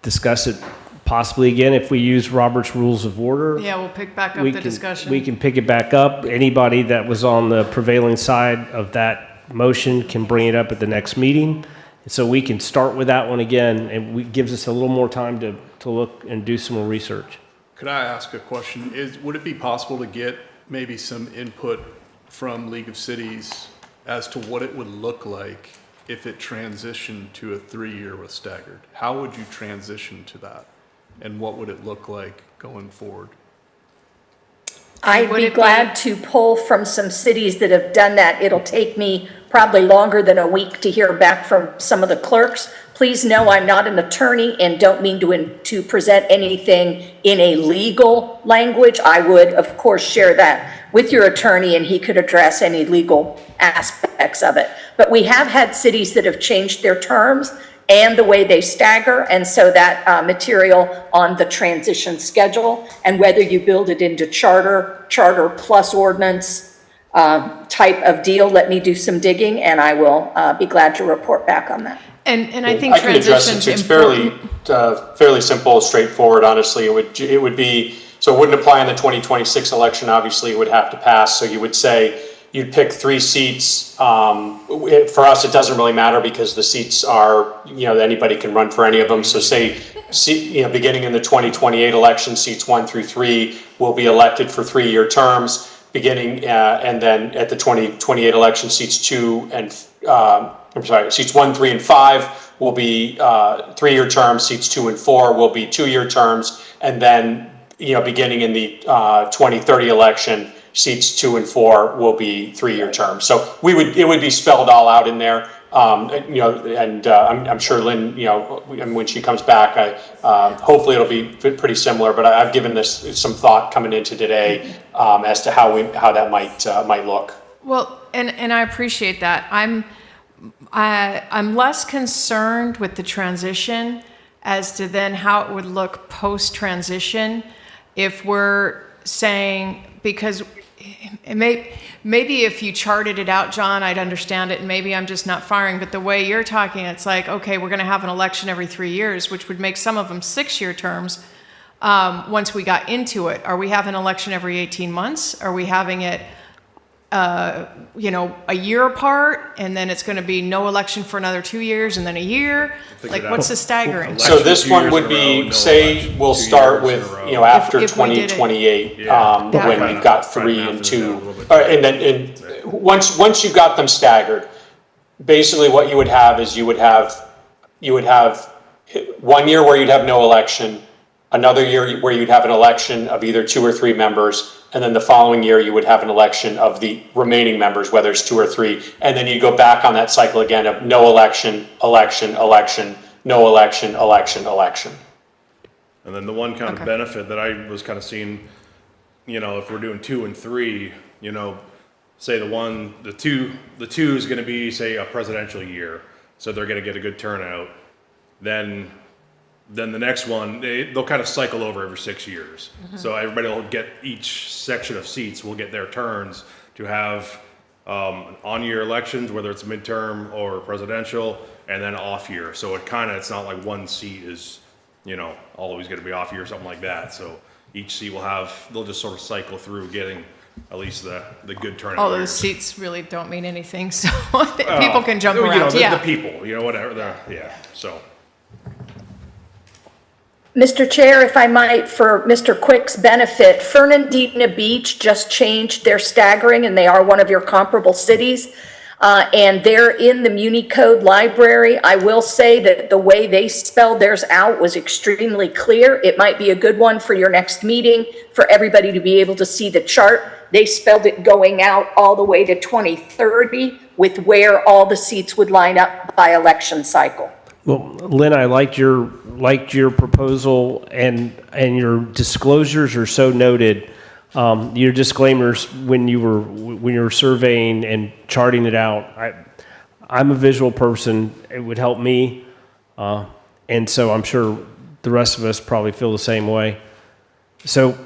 discuss it possibly again if we use Robert's Rules of Order. Yeah, we'll pick back up We the can- discussion. We can pick it back up. Anybody that was on the prevailing side of that motion can bring it up at the next meeting. So we can start with that one again, and it gives us a little more time to look and do some more research. Could I ask a question? Would it be possible to get maybe some input from League of Cities as to what it would look like if it transitioned to a 3-year with staggered? How would you transition to that? And what would it look like going forward? I'd Would be it be- glad to pull from some cities that have done that. It'll take me probably longer than a week to hear back from some of the clerks. Please know I'm not an attorney and don't mean to present anything in a legal language. I would, of course, share that with your attorney and he could address any legal aspects of it. But we have had cities that have changed their terms and the way they stagger, and so that material on the transition schedule, and whether you build it into charter plus ordinance type of deal, let me do some digging, and I will be glad to report back on that. And I think I can address it. transition's It's fairly, important. fairly simple, straightforward, honestly. It would be, so it wouldn't apply in the 2026 election, obviously, it would have to pass. So you would say, you'd pick 3 seats. For us, it doesn't really matter because the seats are, anybody can run for any of them. So say, beginning in the 2028 election, seats 1 through 3 will be elected for 3-year terms. Beginning, and then at the 2028 election, seats 1, 3, and 5 will be 3-year terms. Seats 2 and 4 will be 2-year terms. And then, beginning in the 2030 election, seats 2 and 4 will be 3-year terms. So it would be spelled all out in there. I'm sure Lynn, when she comes back, hopefully it'll be pretty similar. But I've given this some thought coming into today as to how that might look. Well, and I appreciate that. I'm less concerned with the transition as to then how it would look post-transition if we're saying, because maybe if you charted it out, John, I'd understand it, and maybe I'm just not firing, but the way you're talking, it's like, okay, we're going to have an election every 3 years, which would make some of them 6-year terms once we got into it. Are we having an election every 18 months? Are we having it, a year apart, and then it's going to be no election for another 2 years, and then a year? Like, what's the staggering? So this one would be, say, we'll start with, after If we did it. 2028, Yeah. when we've got 3 and 2. And then, once you got them staggered, basically what you would have is you would have 1 year where you'd have no election, another year where you'd have an election of either 2 or 3 members, and then the following year you would have an election of the remaining members, whether it's 2 or 3, and then you go back on that cycle again of no election, election, election, no election, election, election. And then the one kind of benefit that I was kind of seeing, if we're doing 2 and 3, say the two is going to be, say, a presidential year, so they're going to get a good turnout. Then the next one, they'll kind of cycle over every 6 years. So everybody will get, each section of seats will get their turns to have on-year elections, whether it's midterm or presidential, and then off year. So it's not like one seat is, always going to be off year or something like that. So each seat they'll just sort of cycle through getting at least the good turnout. All those years. seats really don't mean anything, so people can jump around. The Yeah. people, whatever. So. Mr. Chair, if I might, for Mr. Quick's benefit, Fernandina Beach just changed their staggering, and they are one of your comparable cities. And they're in the Muni Code library. I will say that the way they spelled theirs out was extremely clear. It might be a good one for your next meeting, for everybody to be able to see the chart. They spelled it going out all the way to 2030 with where all the seats would line up by election cycle. Well, Lynn, I liked your proposal, and your disclosures are so noted. Your disclaimers when you were surveying and charting it out. I'm a visual person. It would help me, and so I'm sure the rest of us probably feel the same way. So,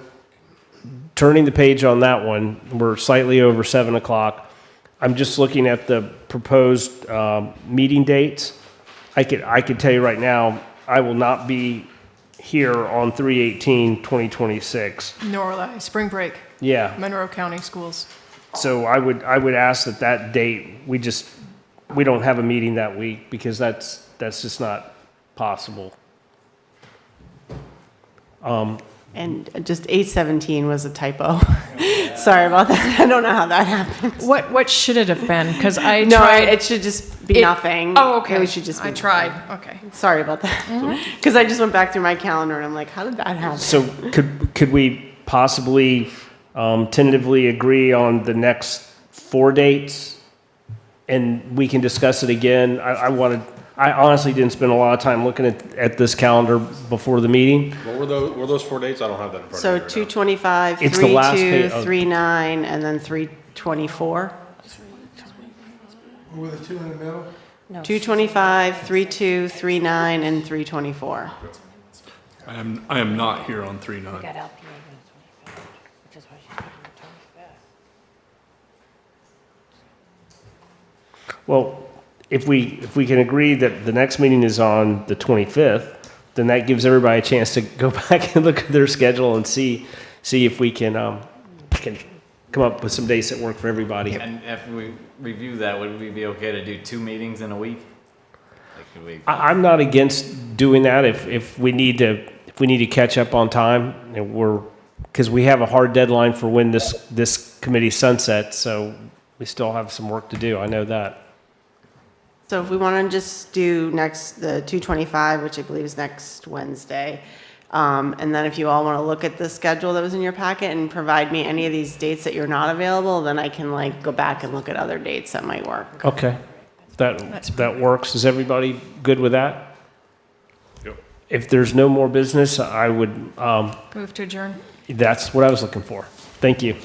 turning the page on that one, we're slightly over 7 o'clock. I'm just looking at the proposed meeting dates. I could tell you right now, I will not be here on 3/18/2026. Nor will I. Spring break, Yeah. Monroe County Schools. So I would ask that date, we don't have a meeting that week because that's just not possible. And just 8/17 was a typo. Sorry about that. I don't know how that happened. What should it have been? Because I No, tried. it should just be nothing. Oh, okay. It should just be I tried, okay. Sorry about that. Because I just went back through my calendar and I'm like, how did that happen? So could we possibly tentatively agree on the next 4 dates? And we can discuss it again. I honestly didn't spend a lot of time looking at this calendar before the meeting. What were those 4 dates? I don't have that in front So of me right now. 225, It's the last 32, page. 39, and then 324. With the two in the middle? 225, 32, 39, and 324. I am not here on 3/9. Well, if we can agree that the next meeting is on the 25th, then that gives everybody a chance to go back and look at their schedule and see if we can come up with some dates that work for everybody. And if we review that, would we be okay to do 2 meetings in a week? Like, could we? I'm not against doing that if we need to catch up on time, and because we have a hard deadline for when this committee sunsets, so we still have some work to do. I know that. So if we want to just do the 225, which I believe is next Wednesday, and then if you all want to look at the schedule that was in your packet and provide me any of these dates that you're not available, then I can go back and look at other dates that might work. Okay, that works. Is everybody good with that? Yep. If there's no more business, I would. Move to adjourn. That's what I was looking for. Thank you.